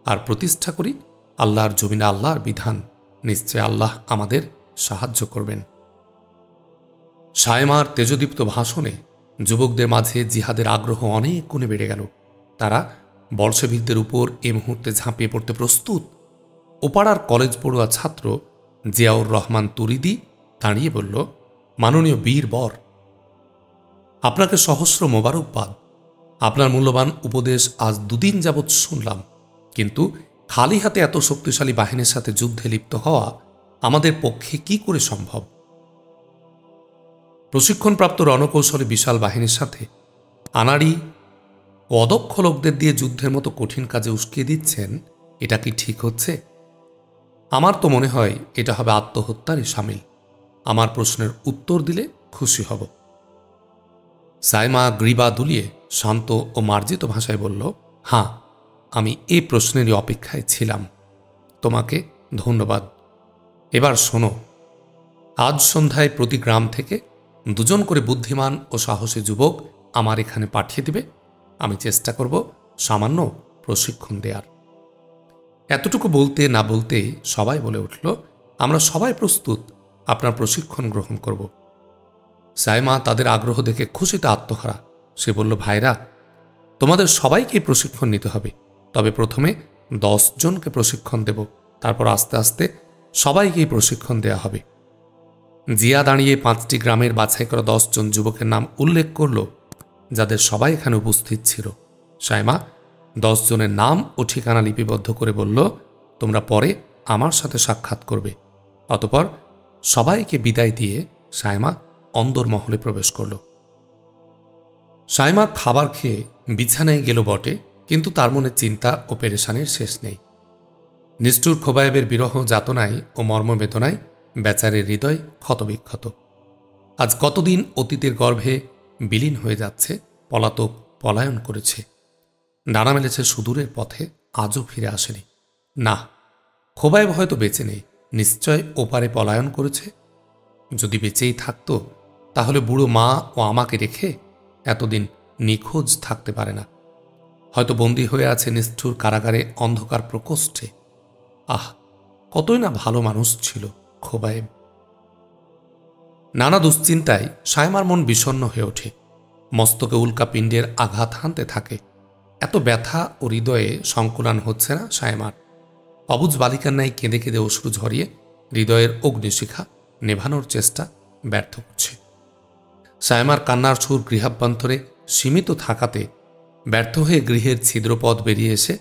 আর প্রতিষ্ঠা করি আল্লাহর জমিনে আল্লাহর বিধান। নিশ্চয় আল্লাহ আমাদের সাহায্য করবেন। সায়মার তেজদীপ্ত ভাষণে যুবকদের মাঝে জিহাদের আগ্রহ অনেক গুণে বেড়ে গেল। তারা বলশেভিকদের উপর এ মুহূর্তে ঝাঁপিয়ে পড়তে প্রস্তুত। ওপাড়ার কলেজ পড়ুয়া ছাত্র জিয়াউর রহমান তুরিদি দাঁড়িয়ে বলল, মাননীয় বীর বর, আপনাকে সহস্র মোবারকবাদ। আপনার মূল্যবান উপদেশ আজ দুদিন যাবৎ শুনলাম, কিন্তু খালি হাতে এত শক্তিশালী বাহিনীর সাথে যুদ্ধে লিপ্ত হওয়া আমাদের পক্ষে কি করে সম্ভব? প্রশিক্ষণপ্রাপ্ত রণকৌশলী বিশাল বাহিনীর সাথে আনাড়ি ও অদক্ষ লোকদের দিয়ে যুদ্ধের মতো কঠিন কাজে উস্কিয়ে দিচ্ছেন, এটা কি ঠিক হচ্ছে? আমার তো মনে হয় এটা হবে আত্মহত্যারই শামিল। আমার প্রশ্নের উত্তর দিলে খুশি হব। সাইমা গ্রীবা দুলিয়ে শান্ত ও মার্জিত ভাষায় বলল, হ্যাঁ, আমি এই প্রশ্নেরই অপেক্ষায় ছিলাম। তোমাকে ধন্যবাদ। এবার শোনো, আজ সন্ধ্যায় প্রতি গ্রাম থেকে 2 জন করে বুদ্ধিমান ও সাহসী যুবক আমার এখানে পাঠিয়ে দিবে। আমি চেষ্টা করব সামান্য প্রশিক্ষণ দেওয়ার। এতটুকু বলতে না বলতেই সবাই বলে উঠল, আমরা সবাই প্রস্তুত আপনার প্রশিক্ষণ গ্রহণ করব। সাইমা তাদের আগ্রহ দেখে খুশিতে আত্মহারা। সে বলল, ভাইরা, তোমাদের সবাইকে প্রশিক্ষণ নিতে হবে। তবে প্রথমে 10 জনকে প্রশিক্ষণ দেব, তারপর আস্তে আস্তে সবাইকেই প্রশিক্ষণ দেয়া হবে। জিয়া দাঁড়িয়ে 5টি গ্রামের বাছাই করা 10 জন যুবকের নাম উল্লেখ করল, যাদের সবাই এখানে উপস্থিত ছিল। সাইমা 10 জনের নাম ও ঠিকানা লিপিবদ্ধ করে বলল, তোমরা পরে আমার সাথে সাক্ষাৎ করবে। অতঃপর সবাইকে বিদায় দিয়ে সাইমা অন্দরমহলে প্রবেশ করল। সাইমা খাবার খেয়ে বিছানায় গেল বটে, কিন্তু তার মনে চিন্তা ও পেরেশানির শেষ নেই। নিষ্ঠুর খোবায়েবের বিরহ যাতনায় ও মর্মবেদনায় বেচারের হৃদয় ক্ষতবিক্ষত। আজ কতদিন অতীতের গর্ভে বিলীন হয়ে যাচ্ছে, পলাতক পলায়ন করেছে, ডানা মেলেছে সুদূরের পথে, আজও ফিরে আসেনি। না, খোবায়েব হয়তো বেঁচে নেই, নিশ্চয় ওপারে পলায়ন করেছে। যদি বেঁচেই থাকত তাহলে বুড়ো মা ও আমাকে রেখে এতদিন নিখোঁজ থাকতে পারে না। হয়তো বন্দী হয়ে আছে নিষ্ঠুর কারাগারে, অন্ধকার প্রকোষ্ঠে। আহ, কতই না ভালো মানুষ ছিল খোবায়েব। নানা দুশ্চিন্তায় সায়মার মন বিষণ্ণ হয়ে ওঠে। মস্তকে উল্কা পিণ্ডের আঘাত হানতে থাকে। এত ব্যথা ও হৃদয়ে সংকুলান হচ্ছে না সায়মার। অবুঝ বালিকার ন্যায় কেঁদে কেঁদে অশ্রু ঝরিয়ে হৃদয়ের অগ্নিশিখা নেভানোর চেষ্টা ব্যর্থ করছে। সায়মার কান্নার সুর গৃহাভ্যন্তরে সীমিত থাকাতে ব্যর্থ হয়ে গৃহের ছিদ্রপথ বেরিয়ে এসে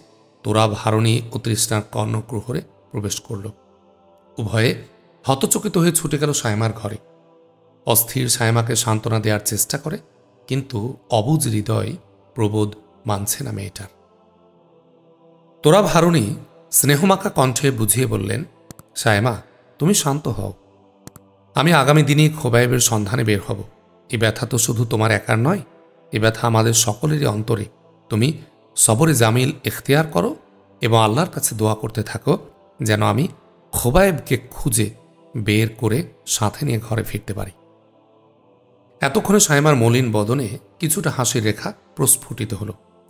তোরা ভারণী ও তৃষ্ণার কর্ণকুহরে প্রবেশ করল। উভয়ে হতচকিত হয়ে ছুটে গেল সায়মার ঘরে। অস্থির সায়মাকে সান্ত্বনা দেওয়ার চেষ্টা করে, কিন্তু অবুঝ হৃদয় প্রবোধ মানছে না মেয়েটার। তোরা ভারণী স্নেহমাখা কণ্ঠে বুঝিয়ে বললেন, সায়মা, তুমি শান্ত হও। আমি আগামী দিনই খোবায়েবের সন্ধানে বের হব। এ ব্যথা তো শুধু তোমার একার নয়, এ ব্যথা আমাদের সকলেরই অন্তরে। তুমি সবরে জামিল এখতিয়ার করো এবং আল্লাহর কাছে দোয়া করতে থাকো যেন আমি খোবায়েবকে খুঁজে বের করে সাথে নিয়ে ঘরে ফিরতে পারি। এতক্ষণে সায়মার মলিন বদনে কিছুটা হাসির রেখা প্রস্ফুটিত হল,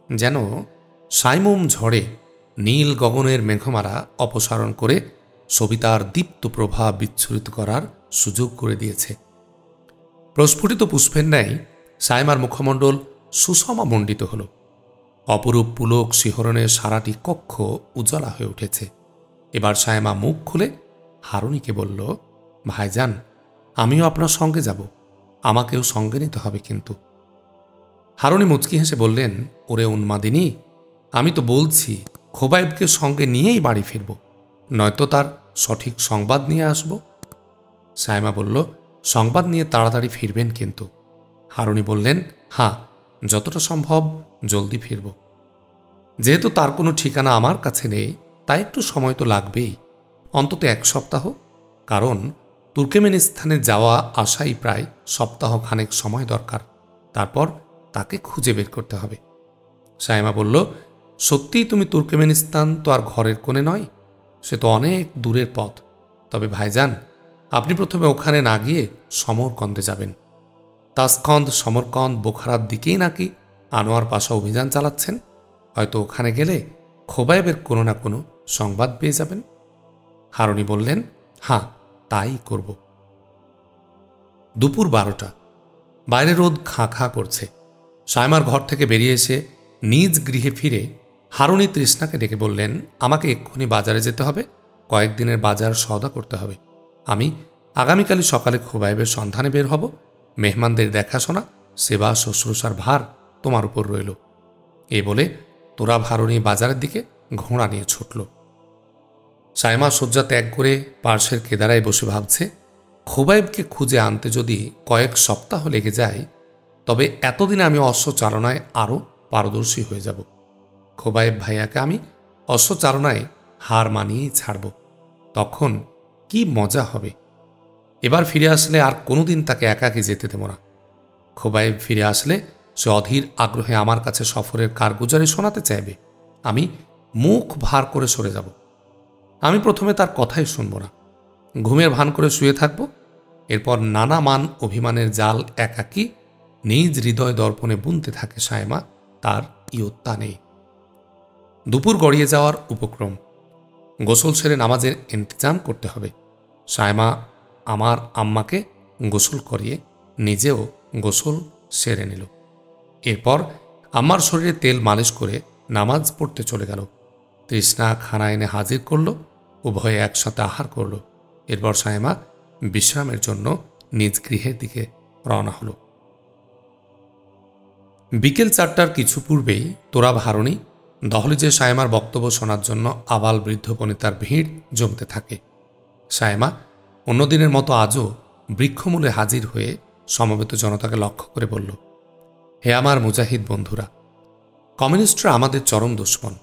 যেন সাইমুম ঝড়ে নীল গগনের মেঘমালা অপসারণ করে সবিতার দীপ্ত প্রভা বিচ্ছুরিত করার সুযোগ করে দিয়েছে। প্রস্ফুটিত পুষ্পের ন্যায় সায়মার মুখমণ্ডল সুষমা মণ্ডিত হল। অপরূপ পুলক শিহরণে সারাটি কক্ষ উজ্জ্বলা হয়ে উঠেছে। এবার সায়মা মুখ খুলে হারুনিকে বলল, ভাইজান, আমিও আপনার সঙ্গে যাব, আমাকেও সঙ্গে নিতে হবে কিন্তু। হারুনি মুচকি হেসে বললেন, ওরে উন্মাদিনী, আমি তো বলছি খোবায়েবকে সঙ্গে নিয়েই বাড়ি ফিরব, নয়তো তার সঠিক সংবাদ নিয়ে আসব। সায়মা বলল, সংবাদ নিয়ে তাড়াতাড়ি ফিরবেন কিন্তু। হারুনি বললেন, হ্যাঁ, যতটা সম্ভব জলদি ফিরব। যেহেতু তার কোনো ঠিকানা আমার কাছে নেই, তাই একটু সময় তো লাগবেই, অন্তত 1 সপ্তাহ। কারণ তুর্কমেনিস্তানে যাওয়া আসাই প্রায় সপ্তাহখানেক সময় দরকার। তারপর তাকে খুঁজে বের করতে হবে। সায়মা বলল, সত্যিই তুমি তুর্কমেনিস্তান তো আর ঘরের কোণে নয়, সে তো অনেক দূরের পথ। তবে ভাইজান, আপনি প্রথমে ওখানে না গিয়ে সমরকন্দে যাবেন। তাসকন্দ, সমরকন্দ, বোখারার দিকেই নাকি আনোয়ার পাশা অভিযান চালাচ্ছেন। হয়তো ওখানে গেলে খোবায়েবের কোনো না কোনো সংবাদ পেয়ে যাবেন। হারুনি বললেন, হ্যাঁ, তাই করব। দুপুর 12টা। বাইরে রোদ খাঁ খাঁ করছে। সায়মার ঘর থেকে বেরিয়ে এসে নিজ গৃহে ফিরে হারুনি তৃষ্ণাকে ডেকে বললেন, আমাকে এক্ষুনি বাজারে যেতে হবে, কয়েকদিনের বাজার সওদা করতে হবে। আমি আগামীকালই সকালে খোবায়েবের সন্ধানে বের হব। মেহমানদের দেখাশোনা, সেবা শুশ্রূষার ভার তোমার উপর রইল। এই বলে তোরা ভারণী বাজারের দিকে ঘোড়া নিয়ে ছুটল। সায়মা শয্যা ত্যাগ করে পার্শ্বের কেদারায় বসে ভাবছে, খোবায়েবকে খুঁজে আনতে যদি কয়েক সপ্তাহ লেগে যায়, তবে এতদিন আমি অশ্বচারণায় আরও পারদর্শী হয়ে যাব। খোবায়েব ভাইয়াকে আমি অশ্বচারণায় হার মানিয়েই ছাড়ব। তখন কি মজা হবে! এবার ফিরে আসলে আর কোনোদিন তাকে একাকে যেতে দেব না। খোবায়েব ফিরে আসলে সে অধীর আগ্রহে আমার কাছে সফরের কারগুজারি শোনাতে চাইবে। আমি মুখ ভার করে সরে যাব। আমি প্রথমে তার কথাই শুনব না, ঘুমের ভান করে শুয়ে থাকব। এরপর নানা মান অভিমানের জাল একাকী নিজ হৃদয় দর্পণে বুনতে থাকে সায়মা, তার ইয়ত্তা নেই। দুপুর গড়িয়ে যাওয়ার উপক্রম। গোসল সেরে নামাজের ইন্তজাম করতে হবে। সায়মা আমার আম্মাকে গোসল করিয়ে নিজেও গোসল সেরে নিল। এরপর আম্মার শরীরে তেল মালিশ করে নামাজ পড়তে চলে গেল। তৃষ্ণা খানা এনে হাজির করল, উভয়ে একসাথে আহার করল। এরপর সায়মা বিশ্রামের জন্য নিজ গৃহের দিকে রওনা হল। বিকেল 4টার কিছু পূর্বেই তোরা ভারণী দহলিজে সায়মার বক্তব্য শোনার জন্য আবাল বৃদ্ধ বনিতার ভিড় জমতে থাকে। সায়মা অন্যদিনের মতো আজও বৃক্ষমূলে হাজির হয়ে সমবেত জনতাকে লক্ষ্য করে বলল, হে আমার মুজাহিদ বন্ধুরা, কমিউনিস্টরা আমাদের চরম দুশ্মন।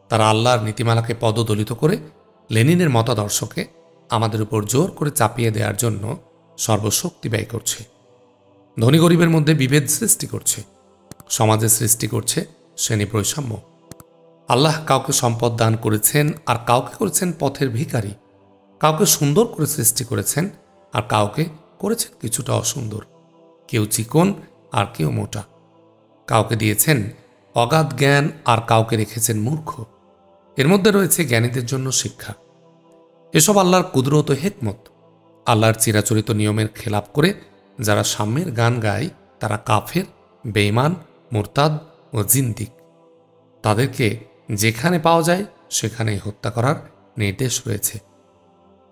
তারা আল্লাহর নীতিমালাকে পদদলিত করে লেনিনের মতাদর্শকে আমাদের উপর জোর করে চাপিয়ে দেওয়ার জন্য সর্বশক্তি ব্যয় করছে। ধনী গরিবের মধ্যে বিভেদ সৃষ্টি করছে, সমাজে সৃষ্টি করছে শ্রেণী বৈষম্য। আল্লাহ কাউকে সম্পদ দান করেছেন আর কাউকে করেছেন পথের ভিখারি, কাউকে সুন্দর করে সৃষ্টি করেছেন আর কাউকে করেছেন কিছুটা অসুন্দর, কেউ চিকন আর কেউ মোটা। কাউকে দিয়েছেন অগাধ জ্ঞান আর কাউকে রেখেছেন মূর্খ। এর মধ্যে রয়েছে জ্ঞানীদের জন্য শিক্ষা। এসব আল্লাহর কুদরত ও হিকমত। আল্লাহর চিরাচরিত নিয়মের খেলাপ করে যারা সাম্যের গান গায় তারা কাফের, বেঈমান, মুরতাদ ও জিন্দিক। তাদেরকে যেখানে পাওয়া যায় সেখানেই হত্যা করার নির্দেশ রয়েছে।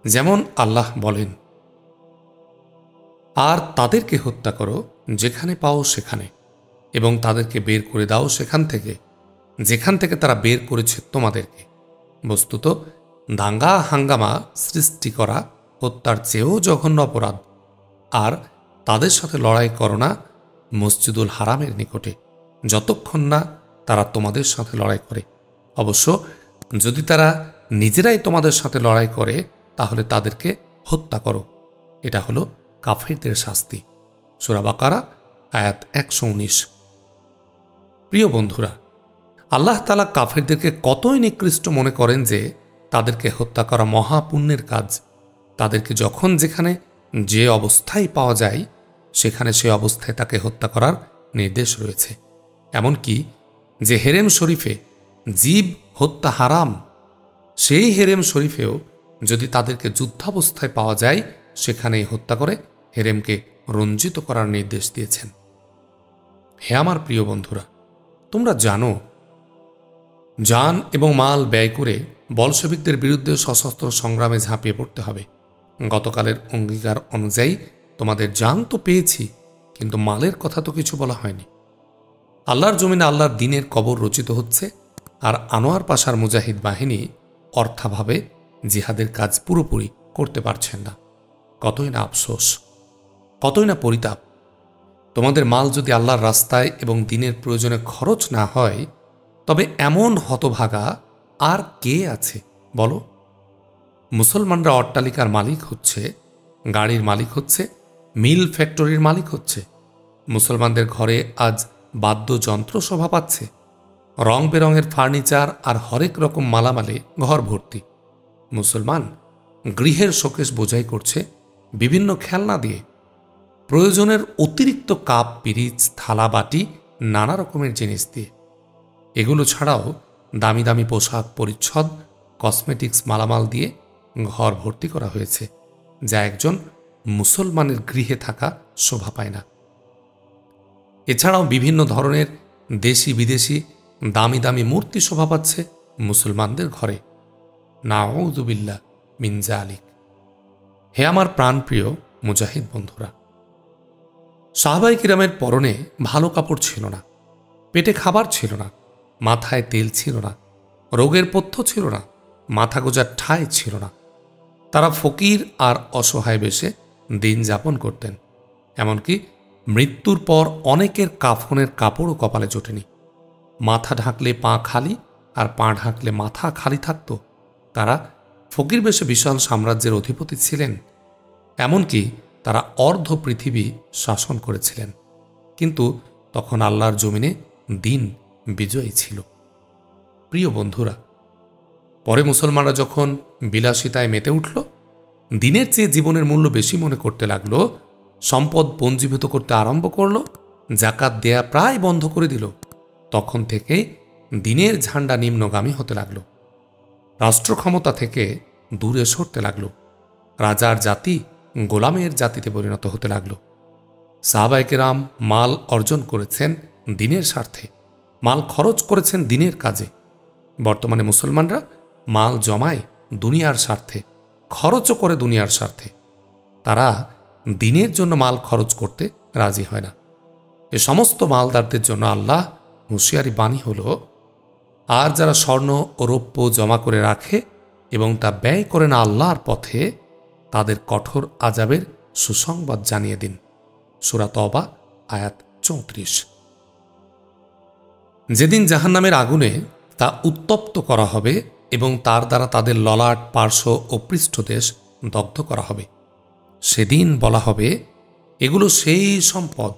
যেমন আল্লাহ বলেন, আর তাদেরকে হত্যা করো যেখানে পাও সেখানে, এবং তাদেরকে বের করে দাও যেখান থেকে তারা বের করেছে তোমাদেরকে। বস্তুত দাঙ্গা হাঙ্গামা সৃষ্টি করা হত্যার চেয়েও জঘন্য অপরাধ। আর তাদের সাথে লড়াই করো না মসজিদুল হারামের নিকটে, যতক্ষণ না তারা তোমাদের সাথে লড়াই করে। অবশ্য যদি তারা নিজেরাই তোমাদের সাথে লড়াই করে তাহলে তাদেরকে হত্যা করো। এটা হলো কাফেরদের শাস্তি। সূরা বাকারা আয়াত 119। প্রিয় বন্ধুরা, আল্লাহ তাআলা কাফেরদেরকে কতই নিকৃষ্ট মনে করেন যে তাদেরকে হত্যা করা মহাপুণ্যের কাজ। তাদেরকে যখন যেখানে যে অবস্থায় পাওয়া যায় সেখানে সে অবস্থায় তাকে হত্যা করার নির্দেশ রয়েছে। এমনকি যে হেরেম শরীফে জীব হত্যা হারাম, সেই হেরেম শরীফেও যদি তাদেরকে যুদ্ধাবস্থায় পাওয়া যায় সেখানেই হত্যা করে হেরেমকে রঞ্জিত করার নির্দেশ দিয়েছেন। হে আমার প্রিয় বন্ধুরা, তোমরা জানো জান এবং মাল ব্যয় করে বলশবিকদের বিরুদ্ধে সশস্ত্র সংগ্রামে ঝাঁপিয়ে পড়তে হবে। গতকালের অঙ্গীকার অনুযায়ী তোমাদের জান তো পেয়েছি, কিন্তু মালের কথা তো কিছু বলা হয়নি। আল্লাহর জমিনে আল্লাহর দিনের কবর রচিত হচ্ছে, আর আনোয়ার পাশার মুজাহিদ বাহিনী অর্থাভাবে জিহাদের কাজ পুরোপুরি করতে পারছেন না। কতই না আফসোস, কতই না পরিতাপ। তোমাদের মাল যদি আল্লাহর রাস্তায় এবং দিনের প্রয়োজনে খরচ না হয়, তবে এমন হতভাগা আর কে আছে বলো? মুসলমানরা অট্টালিকার মালিক হচ্ছে, গাড়ির মালিক হচ্ছে, মিল ফ্যাক্টরির মালিক হচ্ছে। মুসলমানদের ঘরে আজ বাদ্যযন্ত্র শোভা পাচ্ছে, রং বেরঙের ফার্নিচার আর হরেক রকম মালামালে ঘর ভর্তি। মুসলমান গৃহের শোকেস বোঝাই করছে বিভিন্ন খেলনা দিয়ে, প্রয়োজনের অতিরিক্ত কাপ, পিরিচ, থালা, বাটি, নানা রকমের জিনিস দিয়ে। এগুলো ছাড়াও দামি দামি পোশাক পরিচ্ছদ, কসমেটিক্স, মালামাল দিয়ে ঘর ভর্তি করা হয়েছে, যা একজন মুসলমানের গৃহে থাকা শোভা পায় না। এছাড়াও বিভিন্ন ধরনের দেশি বিদেশি দামি দামি মূর্তি শোভা পাচ্ছে মুসলমানদের ঘরে। নাউযুবিল্লাহ মিন যালিক। হে আমার প্রাণপ্রিয় মুজাহিদ বন্ধুরা, সাহাবায়ে কিরামের পরনে ভালো কাপড় ছিল না, পেটে খাবার ছিল না, মাথায় তেল ছিল না, রোগের পথ্য ছিল না, মাথা গোজার ঠাঁই ছিল না। তারা ফকির আর অসহায় বেশে দিন যাপন করতেন। এমনকি মৃত্যুর পর অনেকের কাফনের কাপড়ও কপালে জোটেনি। মাথা ঢাকলে পা খালি, আর পা ঢাকলে মাথা খালি থাকত। তারা ফকির বেশে বিশাল সাম্রাজ্যের অধিপতি ছিলেন। এমনকি তারা অর্ধ পৃথিবী শাসন করেছিলেন। কিন্তু তখন আল্লাহর জমিনে দিন বিজয়ী ছিল। প্রিয় বন্ধুরা, পরে মুসলমানরা যখন বিলাসিতায় মেতে উঠল, দিনের চেয়ে জীবনের মূল্য বেশি মনে করতে লাগলো, সম্পদ পঞ্জীভূত করতে আরম্ভ করল, জাকাত দেয়া প্রায় বন্ধ করে দিল, তখন থেকে দিনের ঝান্ডা নিম্নগামী হতে লাগল। রাষ্ট্র ক্ষমতা থেকে দূরে সরতে লাগল। রাজার জাতি গোলামের জাতিতে পরিণত হতে লাগল। সাহাবায়ে কেরাম মাল অর্জন করেছেন দিনের স্বার্থে, মাল খরচ করেছেন দিনের কাজে। বর্তমানে মুসলমানরা মাল জমায় দুনিয়ার স্বার্থে, খরচও করে দুনিয়ার স্বার্থে। তারা দিনের জন্য মাল খরচ করতে রাজি হয় না। এ সমস্ত মালদারদের জন্য আল্লাহ হুঁশিয়ারি বাণী হল, আর যারা স্বর্ণ ও রৌপ্য জমা করে রাখে এবং তা ব্যয় করে না আল্লাহর পথে, তাদের কঠোর আযাবের সুসংবাদ জানিয়ে দিন। সূরা তওবা আয়াত 34। যেদিন জাহান্নামের আগুনে তা উত্তপ্ত করা হবে এবং তার দ্বারা তাদের ললাট, পার্শ্ব ও পৃষ্ঠদেশ দগ্ধ করা হবে, সেদিন বলা হবে, এগুলো সেই সম্পদ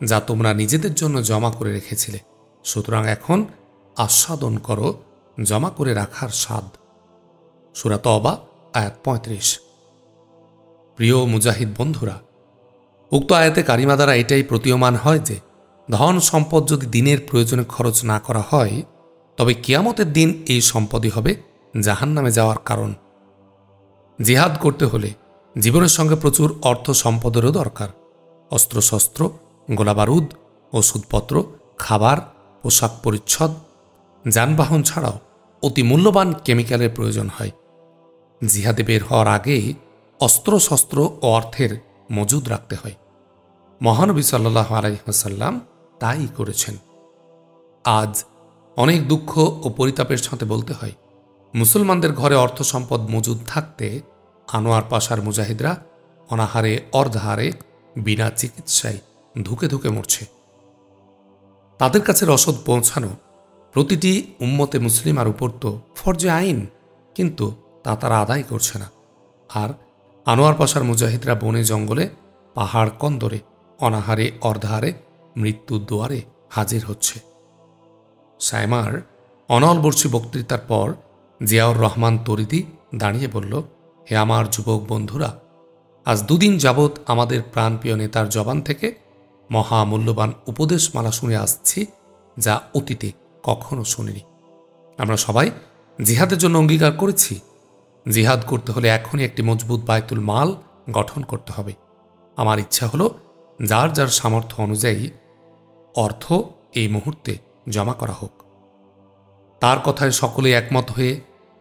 যা তোমরা নিজেদের জন্য জমা করে রেখেছিলে, সুতরাং এখন আস্বাদন করো জমা করে রাখার স্বাদ। সূরা তওবা আয়াত ৩৫। প্রিয় মুজাহিদ বন্ধুরা, উক্ত আয়াতে কারিমা দ্বারা এটাই প্রতীয়মান হয় যে ধন সম্পদ যদি দিনের প্রয়োজনে খরচ না করা হয়, তবে কিয়ামতের দিন এই সম্পদই হবে জাহান্নামে যাওয়ার কারণ। জিহাদ করতে হলে জীবনের সঙ্গে প্রচুর অর্থ সম্পদেরও দরকার। অস্ত্রশস্ত্র, গোলাবারুদ, ওষুধপত্র, খাবার, পোশাক পরিচ্ছদ, যানবাহন ছাড়াও অতি মূল্যবান কেমিক্যালের প্রয়োজন হয়। জিহাদে বের হওয়ার আগেই অস্ত্রশস্ত্র ও অর্থের মজুদ রাখতে হয়। মহানবী সাল্লাল্লাহু আলাইহি ওয়াসাল্লাম তাই করেছেন। আজ অনেক দুঃখ ও পরিতাপের সাথে বলতে হয়, মুসলমানদের ঘরে অর্থ সম্পদ মজুদ থাকতে আনোয়ার পাশার মুজাহিদরা অনাহারে অর্ধাহারে বিনা চিকিৎসায় ধুকে ধুকে মরছে। তাদের কাছে রসদ পৌঁছানো প্রতিটি উম্মতে মুসলিমার উপর তো ফরজে আইন, কিন্তু তা তারা আদায় করছে না। আর আনোয়ার পাশার মুজাহিদরা বনে জঙ্গলে পাহাড় কন্দরে অনাহারে অর্ধাহারে মৃত্যুর দুয়ারে হাজির হচ্ছে। সায়মার অনলবর্ষী বক্তৃতার পর জিয়াউর রহমান তরিদি দাঁড়িয়ে বলল, হে আমার যুবক বন্ধুরা, আজ দুদিন যাবৎ আমাদের প্রাণপ্রিয় নেতার জবান থেকে মহামূল্যবান উপদেশমালা শুনে আসছি, যা অতীতে কখনো শুনিনি। আমরা সবাই জিহাদের জন্য অঙ্গীকার করেছি। জিহাদ করতে হলে এখনই একটি মজবুত বায়তুল মাল গঠন করতে হবে। আমার ইচ্ছা হলো যার যার সামর্থ্য অনুযায়ী অর্থ এই মুহূর্তে জমা করা হোক। তার কথায় সকলে একমত হয়ে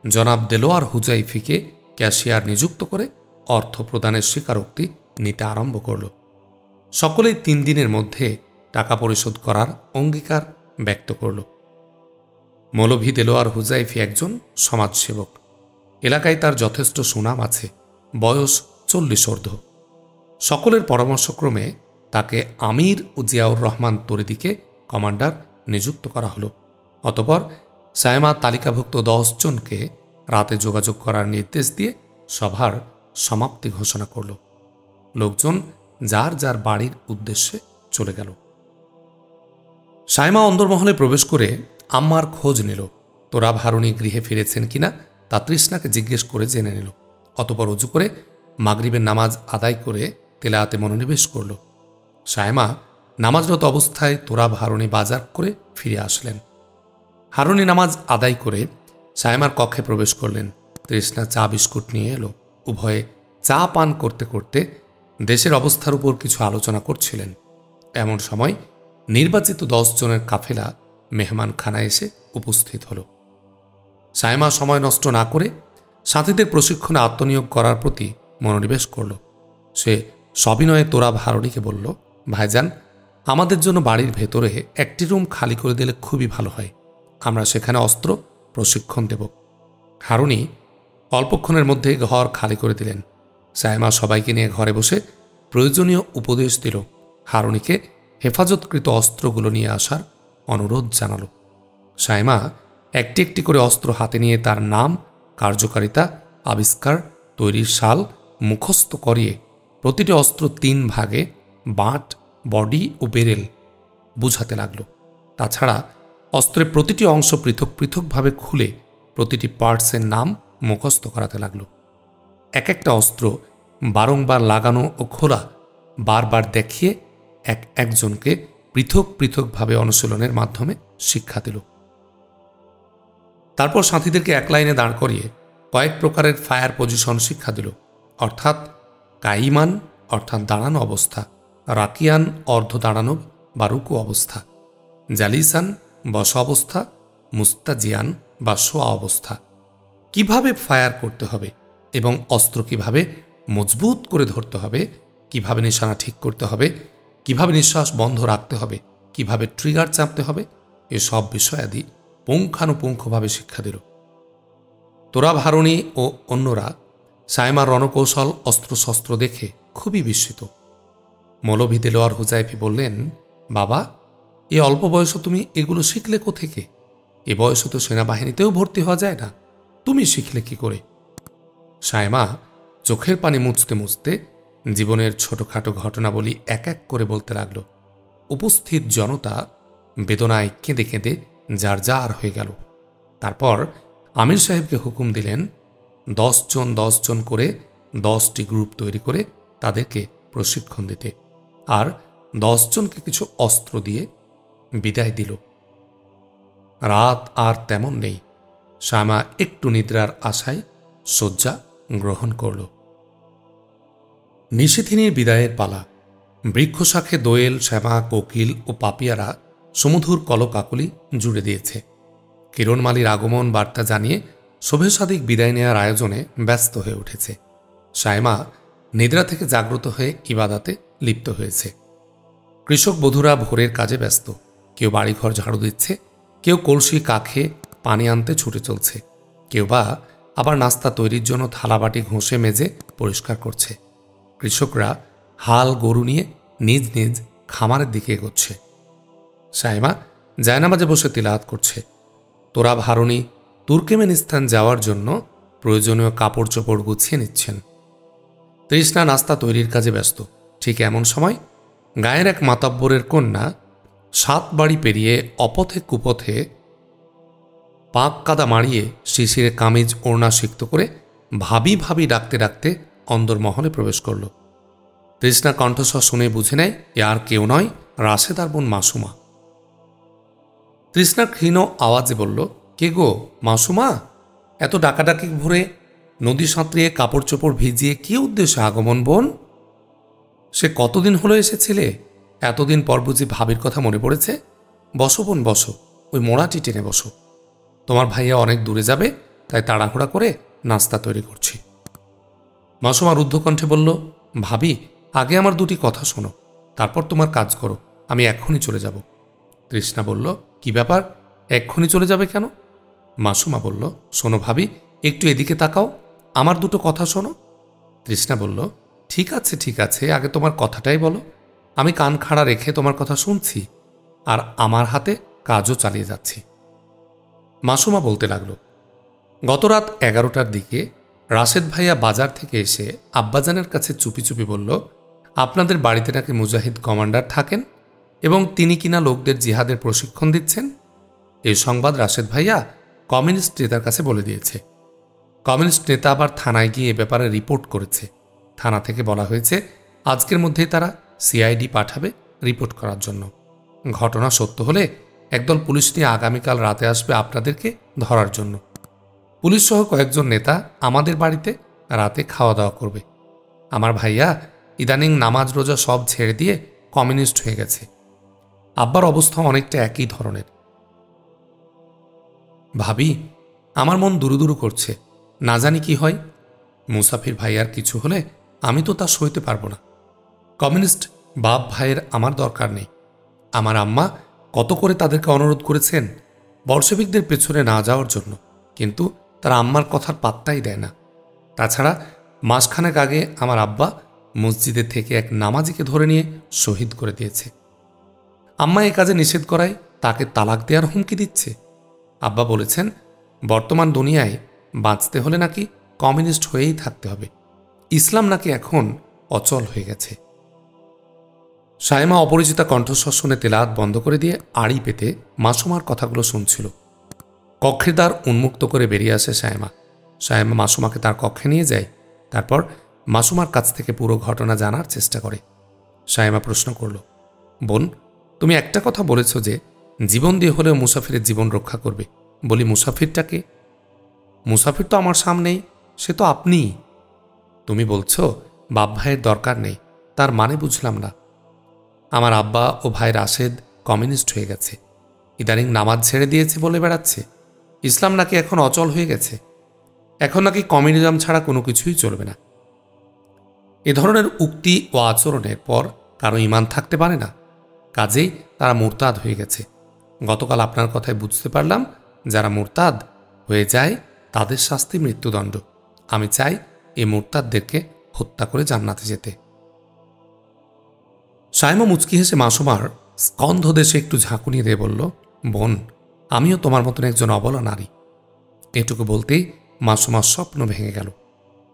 জনাব দেলোয়ার হুজাইফিকে ক্যাশিয়ার নিযুক্ত করে অর্থ প্রদানের স্বীকারোক্তি নিতে আরম্ভ করল। সকলেই ৩ দিনের মধ্যে টাকা পরিশোধ করার অঙ্গীকার ব্যক্ত করল। মৌলভী দেলোয়ার হুজাইফি একজন সমাজসেবক। এলাকায় তার যথেষ্ট সুনাম আছে। বয়স ৪০ ঊর্ধ্ব। সকলের পরামর্শক্রমে তাকে আমির ও জিয়াউর রহমান তরিদিকে কমান্ডার নিযুক্ত করা হল। অতঃপর সায়মা তালিকাভুক্ত ১০ জনকে রাতে যোগাযোগ করার নির্দেশ দিয়ে সভার সমাপ্তি ঘোষণা করল। লোকজন যার যার বাড়ির উদ্দেশ্যে চলে গেল। সায়মা অন্দরমহলে প্রবেশ করে আম্মার খোঁজ নিল। তোরা ভারুণী গৃহে ফিরেছেন কিনা তা তৃষ্ণাকে জিজ্ঞেস করে জেনে নিল। অতঃপর উজু করে মাগরিবের নামাজ আদায় করে তেলাওয়াতে মনোনিবেশ করল। সায়মা নামাজরত অবস্থায় তোরা ভারুণী বাজার করে ফিরে আসলেন। হারুণী নামাজ আদায় করে সায়মার কক্ষে প্রবেশ করলেন। তৃষ্ণা চা বিস্কুট নিয়ে এলো। উভয়ে চা পান করতে করতে দেশের অবস্থার উপর কিছু আলোচনা করছিলেন। এমন সময় নির্বাচিত ১০ জনের কাফেলা মেহমানখানায় এসে উপস্থিত হল। সায়মা সময় নষ্ট না করে সাথীদের প্রশিক্ষণে আত্মনিয়োগ করার প্রতি মনোনিবেশ করল। সে সবিনয়ে তোরা ভারুণীকে বলল, ভাইজান, আমাদের জন্য বাড়ির ভেতরে একটি রুম খালি করে দিলে খুবই ভালো হয়। আমরা সেখানে অস্ত্র প্রশিক্ষণ দেব। হারুণী অল্পক্ষণের মধ্যে ঘর খালি করে দিলেন। সায়মা সবাইকে নিয়ে ঘরে বসে প্রয়োজনীয় উপদেশ দিল। হারুণীকে হেফাজতকৃত অস্ত্রগুলো নিয়ে আসার অনুরোধ জানাল। সায়মা একটি একটি করে অস্ত্র হাতে নিয়ে তার নাম, কার্যকারিতা, আবিষ্কার, তৈরির সাল মুখস্থ করিয়ে প্রতিটি অস্ত্র ৩ ভাগে বাঁট, বডি ও বেরেল বুঝাতে লাগল। তাছাড়া অস্ত্রের প্রতিটি অংশ পৃথক পৃথকভাবে খুলে প্রতিটি পার্টসের নাম মুখস্থ করাতে লাগল। এক একটা অস্ত্র বারংবার লাগানো ও খোলা বারবার দেখিয়ে একজনকে পৃথক পৃথকভাবে অনুশীলনের মাধ্যমে শিক্ষা দিল। তারপর সাথীদেরকে এক লাইনে দাঁড় করিয়ে কয়েক প্রকারের ফায়ার পজিশন শিক্ষা দিল, অর্থাৎ কাইমান অর্থাৎ দাঁড়ানো অবস্থা, রাকিয়ান অর্ধ দাঁড়ানো বা রুকু অবস্থা, জালিসান বসা অবস্থা, মুস্তাজিয়ান বা শোয়া অবস্থা। কিভাবে ফায়ার করতে হবে এবং অস্ত্র কিভাবে মজবুত করে ধরতে হবে, কিভাবে নিশানা ঠিক করতে হবে, কিভাবে নিঃশ্বাস বন্ধ রাখতে হবে, কিভাবে ট্রিগার চাপতে হবে, এসব বিষয়াদি পুঙ্খানুপুঙ্খভাবে শিক্ষা দিল। তোরা ভারুণী ও অন্যরা সায়মার রণকৌশল অস্ত্রশস্ত্র দেখে খুবই বিস্মিত। মৌলভী দেলোয়ার হুজাইফি বললেন, বাবা, এ অল্প বয়সে তুমি এগুলো শিখলে কোথেকে? এ বয়সে তো সেনাবাহিনীতেও ভর্তি হওয়া যায় না, তুমি শিখলে কি করে? সায়মা চোখের পানি মুছতে মুছতে জীবনের ছোটখাটো ঘটনাবলী এক এক করে বলতে লাগল। উপস্থিত জনতা বেদনায় কেঁদে কেঁদে যার যার হয়ে গেল। তারপর আমির সাহেবকে হুকুম দিলেন 10 জন 10 জন করে 10টি গ্রুপ তৈরি করে তাদেরকে প্রশিক্ষণ দিতে, আর 10 জনকে কিছু অস্ত্র দিয়ে বিদায় দিল। রাত আর তেমন নেই। শ্যামা একটু নিদ্রার আশায় শয্যা গ্রহণ করল। নিশিথিনীর বিদায়ের পালা। বৃক্ষশাখে দোয়েল, শ্যামা, কোকিল ও পাপিয়ারা সমুধুর কলকাকলি জুড়ে দিয়েছে। কিরণমালীর আগমন বার্তা জানিয়ে শোভেসাদিক বিদায় নেওয়ার আয়োজনে ব্যস্ত হয়ে উঠেছে। শ্যামা নিদ্রা থেকে জাগ্রত হয়ে ইবাদাতে লিপ্ত হয়েছে। কৃষক বধূরা ভোরের কাজে ব্যস্ত। কেউ বাড়িঘর ঝাড়ু দিচ্ছে, কেউ কলসি কাখে পানি আনতে ছুটে চলছে, কেউ বা আবার নাস্তা তৈরির জন্য থালাবাটি ঘষে মেজে পরিষ্কার করছে। কৃষকরা হাল গরু নিয়ে নিজ নিজ খামারের দিকে এগোচ্ছে। সাইমা জায়নামাজে বসে তিলাওয়াত করছে। তোরা ভারণী তুর্কমেনিস্তান যাওয়ার জন্য প্রয়োজনীয় কাপড় চোপড় গুছিয়ে নিচ্ছেন। তৃষ্ণা নাস্তা তৈরির কাজে ব্যস্ত। ঠিক এমন সময় গায়ের এক মাতাব্বরের কন্যা 7 বাড়ি পেরিয়ে অপথে কুপথে পাক কাদা মারিয়ে শিশিরে কামিজ ওড়না সিক্ত করে ভাবি ভাবি ডাকতে ডাকতে অন্দরমহলে প্রবেশ করল। তৃষ্ণা কণ্ঠস্বর শুনে বুঝে নেয় এ আর কেউ নয়, রাশেদার বোন মাসুমা। তৃষ্ণা ক্ষীণ আওয়াজে বলল, কে গো মাসুমা? এত ডাকাডাকি ভরে নদী সাঁতরিয়ে কাপড় চোপড় ভিজিয়ে কি উদ্দেশ্যে আগমন বোন? সে কতদিন হলো এসেছিলে? এতদিন পর বুঝি ভাবির কথা মনে পড়েছে? বসো বোন বসো, ওই মোড়াটি টেনে বসো। তোমার ভাইয়া অনেক দূরে যাবে, তাই তাড়াহুড়া করে নাস্তা তৈরি করছি। মাসুমা রুদ্ধকণ্ঠে বলল, ভাবি আগে আমার 2টি কথা শোনো, তারপর তোমার কাজ করো, আমি এক্ষুনি চলে যাব। তৃষ্ণা বলল, কি ব্যাপার, এক্ষুনি চলে যাবে কেন? মাসুমা বলল, শোনো ভাবি, একটু এদিকে তাকাও, আমার 2টো কথা শোনো। তৃষ্ণা বলল, ঠিক আছে, আগে তোমার কথাটাই বলো। আমি কান খাড়া রেখে তোমার কথা শুনছি, আর আমার হাতে কাজও চালিয়ে যাচ্ছি। মাসুমা বলতে লাগল, গত রাত 11টার দিকে রাশেদ ভাইয়া বাজার থেকে এসে আব্বাজানের কাছে চুপি চুপি বলল, আপনাদের বাড়িতে নাকি মুজাহিদ কমান্ডার থাকেন এবং তিনি কিনা লোকদের জিহাদের প্রশিক্ষণ দিচ্ছেন। এই সংবাদ রাশেদ ভাইয়া কমিউনিস্ট নেতার কাছে বলে দিয়েছে। কমিউনিস্ট নেতা আবার থানায় গিয়ে এ ব্যাপারে রিপোর্ট করেছে। থানা থেকে বলা হয়েছে আজকের মধ্যেই তারা সিআইডি পাঠাবে রিপোর্ট করার জন্য। ঘটনা সত্য হলে একদল পুলিশ নিয়ে আগামীকাল রাতে আসবে আপনাদেরকে ধরার জন্য। পুলিশ সহ কয়েকজন নেতা আমাদের বাড়িতে রাতে খাওয়া দাওয়া করবে। আমার ভাইয়া ইদানিং নামাজ রোজা সব ছেড়ে দিয়ে কমিউনিস্ট হয়ে গেছে। আব্বার অবস্থা অনেকটা একই ধরনের। ভাবি আমার মন দুরুদুরু করছে, না জানি কি হয়। মুসাফির ভাইয়ার কিছু হলে আমি তো তা সইতে পারবো না। কমিউনিস্ট বাপ ভাইয়ের আমার দরকার নেই। আমার আম্মা কত করে তাদেরকে অনুরোধ করেছেন বলশেভিকদের পেছনে না যাওয়ার জন্য, কিন্তু তারা আম্মার কথার পাত্তাই দেয় না। তাছাড়া মাসখানেক আগে আমার আব্বা মসজিদে থেকে এক নামাজিকে ধরে নিয়ে শহীদ করে দিয়েছে। আম্মা এ কাজে নিষেধ করায় তাকে তালাক দেওয়ার হুমকি দিচ্ছে। আব্বা বলেছেন বর্তমান দুনিয়ায় বাঁচতে হলে নাকি কমিউনিস্ট হয়েই থাকতে হবে। ইসলাম নাকি এখন অচল হয়ে গেছে। সাইমা অপরিচিতা কণ্ঠস্বর শুনে তেলাওয়াত বন্ধ করে দিয়ে আড়ি পেতে মাসুমার কথাগুলো শুনছিল। কক্ষের দ্বার উন্মুক্ত করে বেরিয়ে আসে সাইমা। সাইমা মাসুমাকে তার কক্ষে নিয়ে যায়। তারপর মাসুমার কাছ থেকে পুরো ঘটনা জানার চেষ্টা করে। সাইমা প্রশ্ন করল, বোন তুমি একটা কথা বলেছ যে জীবন দিয়ে হলেও মুসাফিরের জীবন রক্ষা করবে। বলি মুসাফিরটাকে? মুসাফির তো আমার সামনেই, সে তো আপনিই। তুমি বলছো বাপ ভাইয়ের দরকার নেই, তার মানে বুঝলাম না। আমার আব্বা ও ভাই রাশেদ কমিউনিস্ট হয়ে গেছে, ইদানিং নামাজ ছেড়ে দিয়েছে বলে বেড়াচ্ছে। ইসলাম নাকি এখন অচল হয়ে গেছে, এখন নাকি কমিউনিজম ছাড়া কোনো কিছুই চলবে না। এ ধরনের উক্তি ও আচরণের পর কারো ঈমান থাকতে পারে না, কাজেই তারা মুরতাদ হয়ে গেছে। গতকাল আপনার কথায় বুঝতে পারলাম যারা মুরতাদ হয়ে যায় তাদের শাস্তি মৃত্যুদণ্ড। আমি চাই এই মুরতাদদেরকে হত্যা করে জান্নাতে যেতে। সাইমা মুচকি হেসে মাসুমার স্কন্ধ দেশে একটু ঝাঁকুনি দিয়ে বলল, বোন আমিও তোমার মতন একজন অবলা নারী। এটুকু বলতেই মাসুমার স্বপ্ন ভেঙে গেল।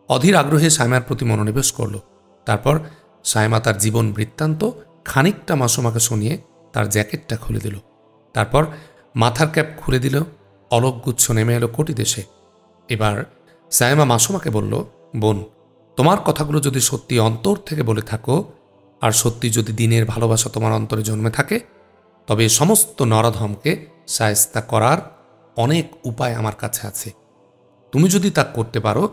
অধীর আগ্রহে সাইমার প্রতি মনোনিবেশ করল। তারপর সায়মা তার জীবন বৃত্তান্ত খানিকটা মাসুমাকে শুনিয়ে তার জ্যাকেটটা খুলে দিল। তারপর মাথার ক্যাপ খুলে দিল। অলকগুচ্ছ নেমে এলো কোটি দেশে। এবার সায়মা মাসুমাকে বলল, বোন, তোমার কথাগুলো যদি সত্যি অন্তর থেকে বলে থাকো, আর সত্যি যদি দিনের ভালোবাসা তোমার অন্তরে জন্মে থাকে, তবে সমস্ত নরাধমকে শায়েস্তা করার অনেক উপায় আমার কাছে আছে। তুমি যদি তা করতে পারো,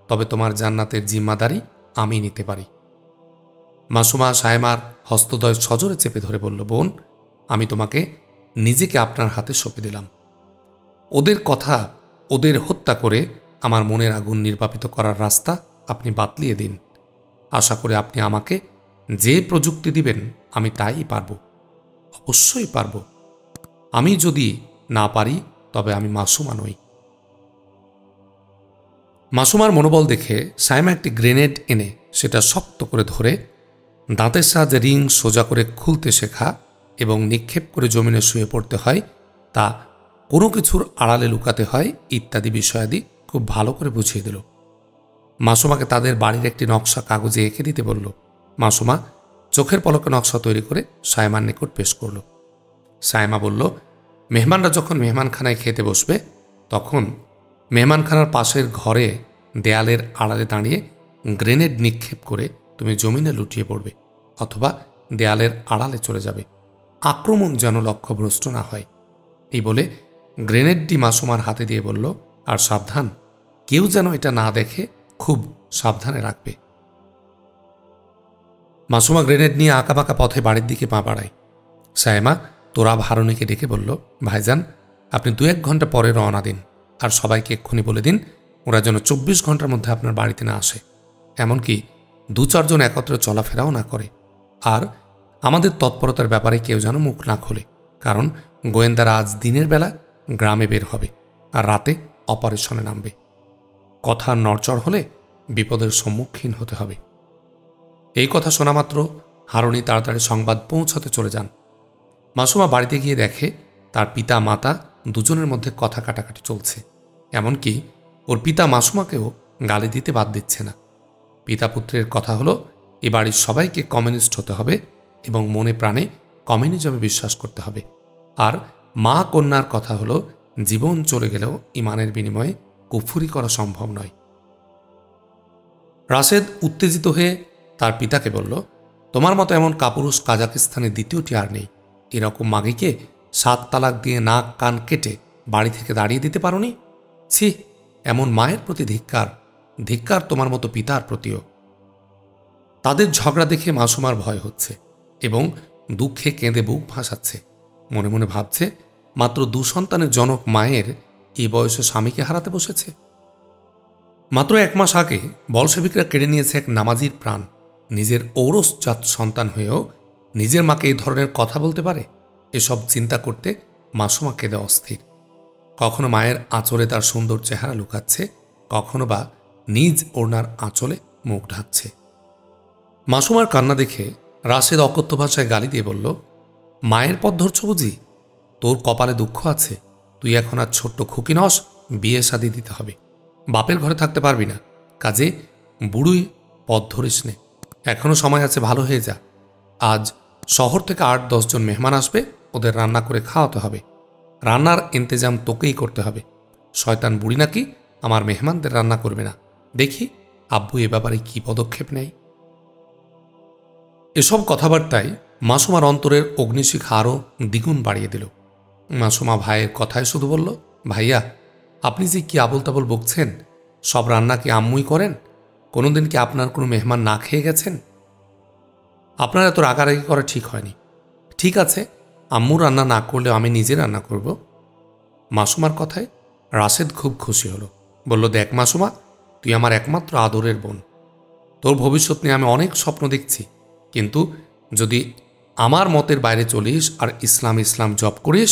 তবে তোমার জান্নাতের জিম্মাদারি আমি নিতে পারি। মাসুমা সায়মার হস্তদ্বয় সজোরে চেপে ধরে বলল, বোন, আমি তোমাকে নিজেকে আপনার হাতে সঁপে দিলাম। ওদের কথা, ওদের হত্যা করে আমার মনের আগুন নির্বাপিত করার রাস্তা আপনি বাতলিয়ে দিন। আশা করি আপনি আমাকে যে প্রযুক্তি দিবেন আমি তাই পারব। অবশ্যই পারব। আমি যদি না পারি তবে আমি মাসুমা নই। মাসুমার মনোবল দেখে সায়মা একটি গ্রেনেড এনে সেটা শক্ত করে ধরে দাঁতের সাহায্যে রিং সোজা করে খুলতে শেখা এবং নিক্ষেপ করে জমিনে শুয়ে পড়তে হয়, তা কোনো কিছুর আড়ালে লুকাতে হয় ইত্যাদি বিষয়াদি খুব ভালো করে বুঝিয়ে দিল। মাসুমাকে তাদের বাড়ির একটি নকশা কাগজে এঁকে দিতে বলল। মাসুমা চোখের পলকে নকশা তৈরি করে সায়মার নিকট পেশ করল। সায়মা বলল, মেহমানরা যখন মেহমানখানায় খেতে বসবে, তখন মেহমানখানার পাশের ঘরে দেয়ালের আড়ালে দাঁড়িয়ে গ্রেনেড নিক্ষেপ করে তুমি জমিনে লুটিয়ে পড়বে, অথবা দেয়ালের আড়ালে চলে যাবে। আক্রমণ যেন লক্ষ্যভ্রষ্ট না হয়। এই বলে গ্রেনেডটি মাসুমার হাতে দিয়ে বলল, আর সাবধান, কেউ যেন এটা না দেখে খুব সাবধানে রাখবে। মাসুমা গ্রেনেড নিয়ে আঁকাবাঁকা পথে বাড়ির দিকে পা বাড়ায়। সায়মা তোরা ভারণীকে ডেকে বলল, ভাইজান, আপনি 2-1 ঘন্টা পরে রওনা দিন, আর সবাইকে এক্ষুনি বলে দিন ওরা যেন 24 ঘন্টার মধ্যে আপনার বাড়িতে না আসে, এমনকি 2-4 জন একত্রে চলাফেরাও না করে। আর আমাদের তৎপরতার ব্যাপারে কেউ যেন মুখ না খোলে, কারণ গোয়েন্দারা আজ দিনের বেলা গ্রামে বের হবে আর রাতে অপারেশনে নামবে। কথা নড়চড় হলে বিপদের সম্মুখীন হতে হবে। এই কথা শোনা মাত্র হারুনি তাড়াতাড়ি সংবাদ পৌঁছাতে চলে যান। মাসুমা বাড়িতে গিয়ে দেখে তার পিতা মাতা দুজনের মধ্যে কথা কাটাকাটি চলছে, এমনকি ওর পিতা মাসুমাকেও গালি দিতে বাদ দিচ্ছে না। পিতা পুত্রের কথা হলো, এ বাড়ির সবাইকে কমিউনিস্ট হতে হবে এবং মনে প্রাণে কমিউনিজমে বিশ্বাস করতে হবে। আর মা কন্যার কথা হলো, জীবন চলে গেলেও ইমানের বিনিময়ে কুফরি করা সম্ভব নয়। রাশেদ উত্তেজিত হয়ে তার পিতাকে বলল, তোমার মতো এমন কাপুরুষ কাজাকিস্তানের দ্বিতীয়টি আর নেই। এরকম মাগিকে 7 তালাক দিয়ে নাক কান কেটে বাড়ি থেকে দাঁড়িয়ে দিতে পারোনি? ছি, এমন মায়ের প্রতি ধিক্কার, ধিক্কার তোমার মতো পিতার প্রতিও। তাদের ঝগড়া দেখে মাসুমার ভয় হচ্ছে এবং দুঃখে কেঁদে বুক ভাসাচ্ছে। মনে মনে ভাবছে, মাত্র 2 সন্তানের জনক মায়ের এই বয়সে স্বামীকে হারাতে বসেছে। মাত্র 1 মাস আগে বলশেভিকরা কেড়ে নিয়েছে এক নামাজির প্রাণ। নিজের ঔরসজাত সন্তান হয়েও নিজের মাকে এই ধরনের কথা বলতে পারে? এসব চিন্তা করতে মাসুমা কেঁদে অস্থির। কখনো মায়ের আঁচলে তার সুন্দর চেহারা লুকাচ্ছে, কখনো বা নিজ ওড়নার আঁচলে মুখ ঢাকছে। মাসুমার কান্না দেখে রাশেদ অকথ্য ভাষায় গালি দিয়ে বলল, মায়ের পথ ধরছ বুঝি? তোর কপালে দুঃখ আছে। তুই এখন আর ছোট্ট খুকি নস, বিয়ে শাদী দিতে হবে। বাপের ঘরে থাকতে পারবি না, কাজে বুড়ুই পথ ধরিস নে। এখনো সময় আছে, ভালো হয়ে যা। আজ শহর থেকে 8-10 জন মেহমান আসবে, ওদের রান্না করে খাওয়াতে হবে। রান্নার ইন্তজাম তোকেই করতে হবে। শয়তান বুড়ি নাকি আমার মেহমানদের রান্না করবে না। দেখি আব্বু এ ব্যাপারে কি পদক্ষেপ নেয়। এসব কথাবার্তায় মাসুমার অন্তরের অগ্নিশিখা আরও দ্বিগুণ বাড়িয়ে দিল। মাসুমা ভাইয়ের কথায় শুধু বলল, ভাইয়া, আপনি যে কি আবল তাবল বকছেন? সব রান্না কি আম্মুই করেন? কোনোদিন কি আপনার কোনো মেহমান না খেয়ে গেছেন? আপনার এত রাগারাগি করা ঠিক হয়নি। ঠিক আছে, আম্মু রান্না না করলেও আমি নিজে রান্না করব। মাসুমার কথায় রাশেদ খুব খুশি হলো। বলল, দেখ মাসুমা, তুই আমার একমাত্র আদরের বোন। তোর ভবিষ্যৎ নিয়ে আমি অনেক স্বপ্ন দেখছি, কিন্তু যদি আমার মতের বাইরে চলিস আর ইসলাম ইসলাম জপ করিস,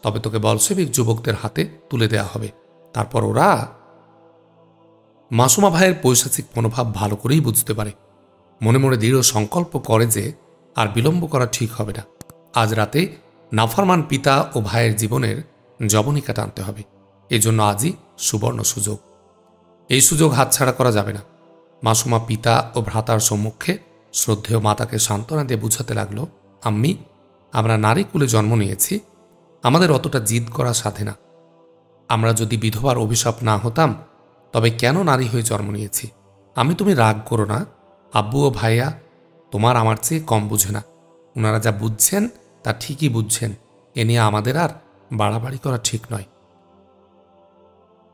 তবে তোকে বলশেভিক যুবকদের হাতে তুলে দেয়া হবে। তারপর ওরা। মাসুমা ভাইয়ের পৈশাচিক মনোভাব ভালো করেই বুঝতে পারে। মনে মনে দৃঢ় সংকল্প করে যে আর বিলম্ব করা ঠিক হবে না। আজ রাতে নাফরমান পিতা ও ভাইয়ের জীবনের জবনিকা টানতে হবে। এজন্য আজই সুবর্ণ সুযোগ। এই সুযোগ হাতছাড়া করা যাবে না। মাসুমা পিতা ও ভ্রাতার সম্মুখে শ্রদ্ধেয় মাতাকে সান্ত্বনা দিয়ে বুঝাতে লাগলো, আম্মি, আমরা নারী কুলে জন্ম নিয়েছি, আমাদের অতটা জিদ করা সাধে না। আমরা যদি বিধবার অভিশাপ না হতাম তবে কেন নারী হয়ে জন্ম নিয়েছি? আমি, তুমি রাগ করো না। আব্বু ও ভাইয়া তোমার আমার চেয়ে কম বুঝে না। ওনারা যা বুঝছেন তা ঠিকই বুঝছেন। এ নিয়ে আমাদের আর বাড়াবাড়ি করা ঠিক নয়।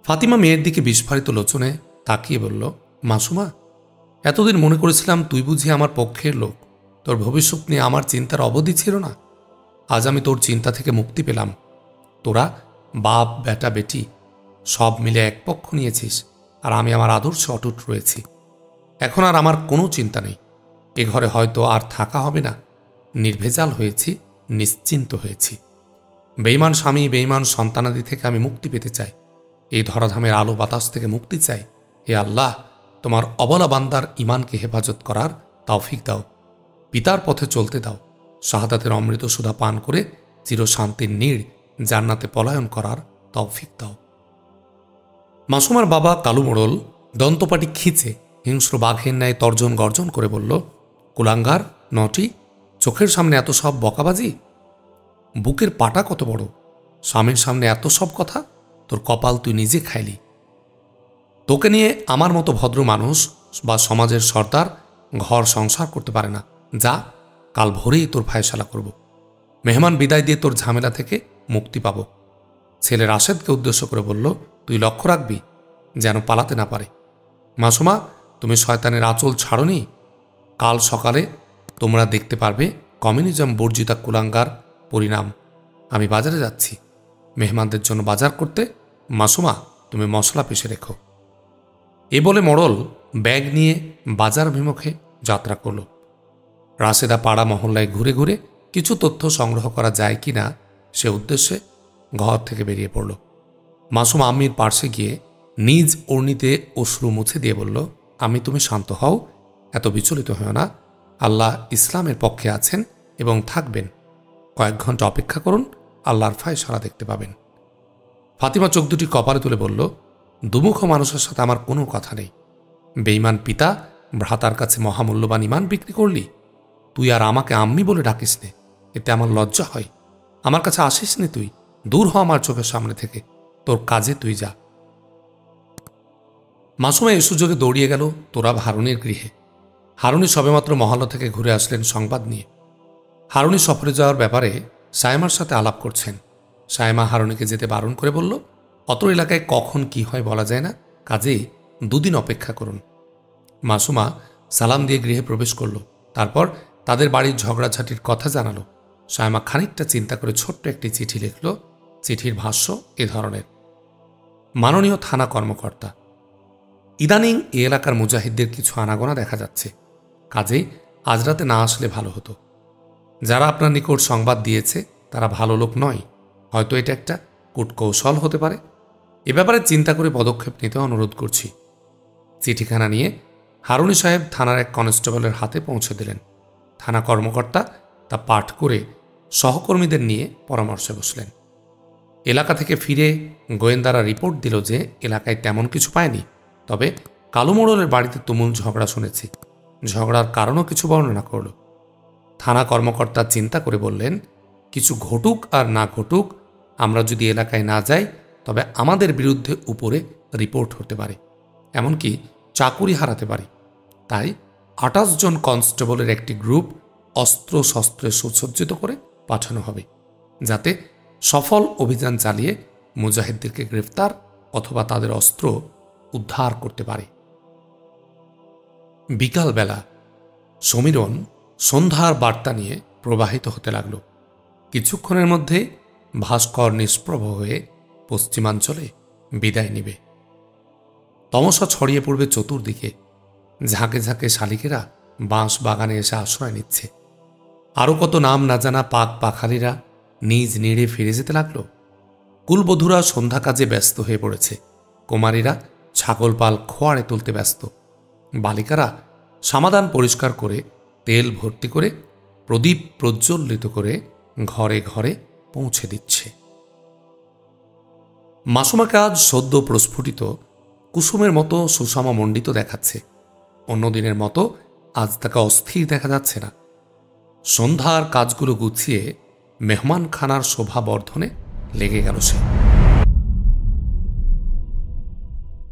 ফাতিমা মেয়ের দিকে বিস্ফারিত লোচনে তাকিয়ে বলল, মাসুমা, এতদিন মনে করেছিলাম তুই বুঝি আমার পক্ষের লোক। তোর ভবিষ্যৎ নিয়ে আমার চিন্তার অবধি ছিল না। আজ আমি তোর চিন্তা থেকে মুক্তি পেলাম। তোরা বাপ বেটা বেটি সব মিলে এক পক্ষ নিয়েছিস, আর আমি আমার আদর্শে অটুট রয়েছি। এখন আর আমার কোনো চিন্তা নেই। এ ঘরে হয়তো আর থাকা হবে না। নির্ভেজাল হয়েছি, নিশ্চিন্ত হয়েছি। বেঈমান স্বামী, বেঈমান সন্তানাদি থেকে আমি মুক্তি পেতে চাই। এই ধরাধামের আলো বাতাস থেকে মুক্তি চাই। হে আল্লাহ, তোমার অবলা বান্দার ইমানকে হেফাজত করার তৌফিক দাও। পিতার পথে চলতে দাও। শাহাদাতের অমৃত সুধা পান করে চিরশান্তির নীড় জান্নাতে পলায়ন করার তৌফিক দাও। মাসুমার বাবা কালু মোড়ল দন্তপাটি খিঁচে হিংস্র বাঘের ন্যায় তর্জন গর্জন করে বলল, কুলাঙ্গার, নটি, চোখের সামনে এত সব বকাবাজি? বুকের পাটা কত বড়! স্বামীর সামনে এত সব কথা? তোর কপাল তুই নিজে খাইলি। তোকে নিয়ে আমার মতো ভদ্র মানুষ বা সমাজের সর্দার ঘর সংসার করতে পারে না। যা, কাল ভোরেই তোর ফায়সালা করব। মেহমান বিদায় দিয়ে তোর ঝামেলা থেকে মুক্তি পাব। ছেলে রাশেদকে উদ্দেশ্য করে বলল, তুই লক্ষ্য রাখবি যেন পালাতে না পারে। মাসুমা, তুমি শয়তানের আঁচল ছাড়নি। কাল সকালে তোমরা দেখতে পারবে কমিউনিজম বর্জিতা কুলাঙ্গার পরিণাম। আমি বাজারে যাচ্ছি মেহমানদের জন্য বাজার করতে। মাসুমা, তুমি মশলা পিষে রেখো। এ বলে মোড়ল ব্যাগ নিয়ে বাজার অভিমুখে যাত্রা করল। রাশেদা পাড়া মহল্লায় ঘুরে ঘুরে কিছু তথ্য সংগ্রহ করা যায় কি না সে উদ্দেশ্যে ঘর থেকে বেরিয়ে পড়ল। মাসুম আম্মির পার্শ্বে গিয়ে নিজ ওড়নিতে অশ্রু মুছে দিয়ে বলল, আমি, তুমি শান্ত হও, এত বিচলিত হও না। আল্লাহ ইসলামের পক্ষে আছেন এবং থাকবেন। কয়েক ঘন্টা অপেক্ষা করুন, আল্লাহর ফায়সালা দেখতে পাবেন। ফাতিমা চোখ দুটি কপালে তুলে বলল, দুমুখ মানুষের সাথে আমার কোনো কথা নেই। বেঈমান পিতা ভ্রাতার কাছে মহামূল্যবান ইমান বিক্রি করলি। তুই আর আমাকে আম্মি বলে ডাকিস নে, এতে আমার লজ্জা হয়। আমার কাছে আসিস নে তুই, দূর হ আমার চোখের সামনে থেকে। তোর কাজে তুই যা। মাসুমা এ সুযোগে দৌড়িয়ে গেল তোরাব হারুনের গৃহে। হারুনি সবেমাত্র মহল্লা থেকে ঘুরে আসলেন সংবাদ নিয়ে। হারুনি সফরে যাওয়ার ব্যাপারে সায়মার সাথে আলাপ করছেন। সায়মা হারুনিকে যেতে বারণ করে বলল, অত এলাকায় কখন কি হয় বলা যায় না, কাজেই দুদিন অপেক্ষা করুন। মাসুমা সালাম দিয়ে গৃহে প্রবেশ করল। তারপর তাদের বাড়ির ঝগড়াঝাটির কথা জানালো। সায়মা খানিকটা চিন্তা করে ছোট্ট একটি চিঠি লিখল। চিঠির ভাষ্য এ ধরনের, মাননীয় থানা কর্মকর্তা, ইদানিং এ এলাকার মুজাহিদদের কিছু আনাগোনা দেখা যাচ্ছে। কাজেই আজ রাতে না আসলে ভালো হতো। যারা আপনার নিকট সংবাদ দিয়েছে তারা ভালো লোক নয়। হয়তো এটা একটা কূটকৌশল হতে পারে। এ ব্যাপারে চিন্তা করে পদক্ষেপ নিতে অনুরোধ করছি। চিঠিখানা নিয়ে হারুনি সাহেব থানার এক কনস্টেবলের হাতে পৌঁছে দিলেন। থানা কর্মকর্তা তা পাঠ করে সহকর্মীদের নিয়ে পরামর্শে বসলেন। এলাকা থেকে ফিরে গোয়েন্দারা রিপোর্ট দিল যে এলাকায় তেমন কিছু পায়নি, তবে কালু মোড়লের বাড়িতে তুমুল ঝগড়া শুনেছি। ঝগড়ার কারণও কিছু বর্ণনা করল। থানা কর্মকর্তা চিন্তা করে বললেন, কিছু ঘটুক আর না ঘটুক, আমরা যদি এলাকায় না যাই তবে আমাদের বিরুদ্ধে উপরে রিপোর্ট হতে পারে, এমনকি চাকুরি হারাতে পারি। তাই 28 জন কনস্টেবলের একটি গ্রুপ অস্ত্র শস্ত্রে সুসজ্জিত করে পাঠানো হবে, যাতে সফল অভিযান চালিয়ে মুজাহিদদেরকে গ্রেফতার অথবা তাদের অস্ত্র উদ্ধার করতে পারে। বিকালবেলা সমীরণ সন্ধ্যার বার্তা নিয়ে প্রবাহিত হতে লাগল। কিছুক্ষণের মধ্যে ভাস্কর নিষ্প্রভ হয়ে পশ্চিমাঞ্চলে বিদায় নিবে। তমসা ছড়িয়ে পড়বে চতুর্দিকে। ঝাঁকে ঝাঁকে শালিকেরা বাঁশ বাগানে এসে আশ্রয় নিচ্ছে। আরও কত নাম না জানা পাক পাখালিরা নিজ নিড়ে ফিরে যেতে লাগল। কুলবধূরা সন্ধ্যা কাজে ব্যস্ত হয়ে পড়েছে। কুমারীরা ছাগল পাল খোয়াড়ে তুলতে ব্যস্ত। বালিকারা সমাধান পরিষ্কার করে তেল ভর্তি করে প্রদীপ প্রজ্বলিত করে ঘরে ঘরে পৌঁছে দিচ্ছে। মাসুমাকে আজ সদ্য প্রস্ফুটিত কুসুমের মতো সুষমা মণ্ডিত দেখাচ্ছে। অন্য দিনের মতো আজ তাকে অস্থির দেখা যাচ্ছে না। সন্ধ্যার কাজগুলো গুছিয়ে মেহমানখানার শোভা বর্ধনে লেগে গেল সে।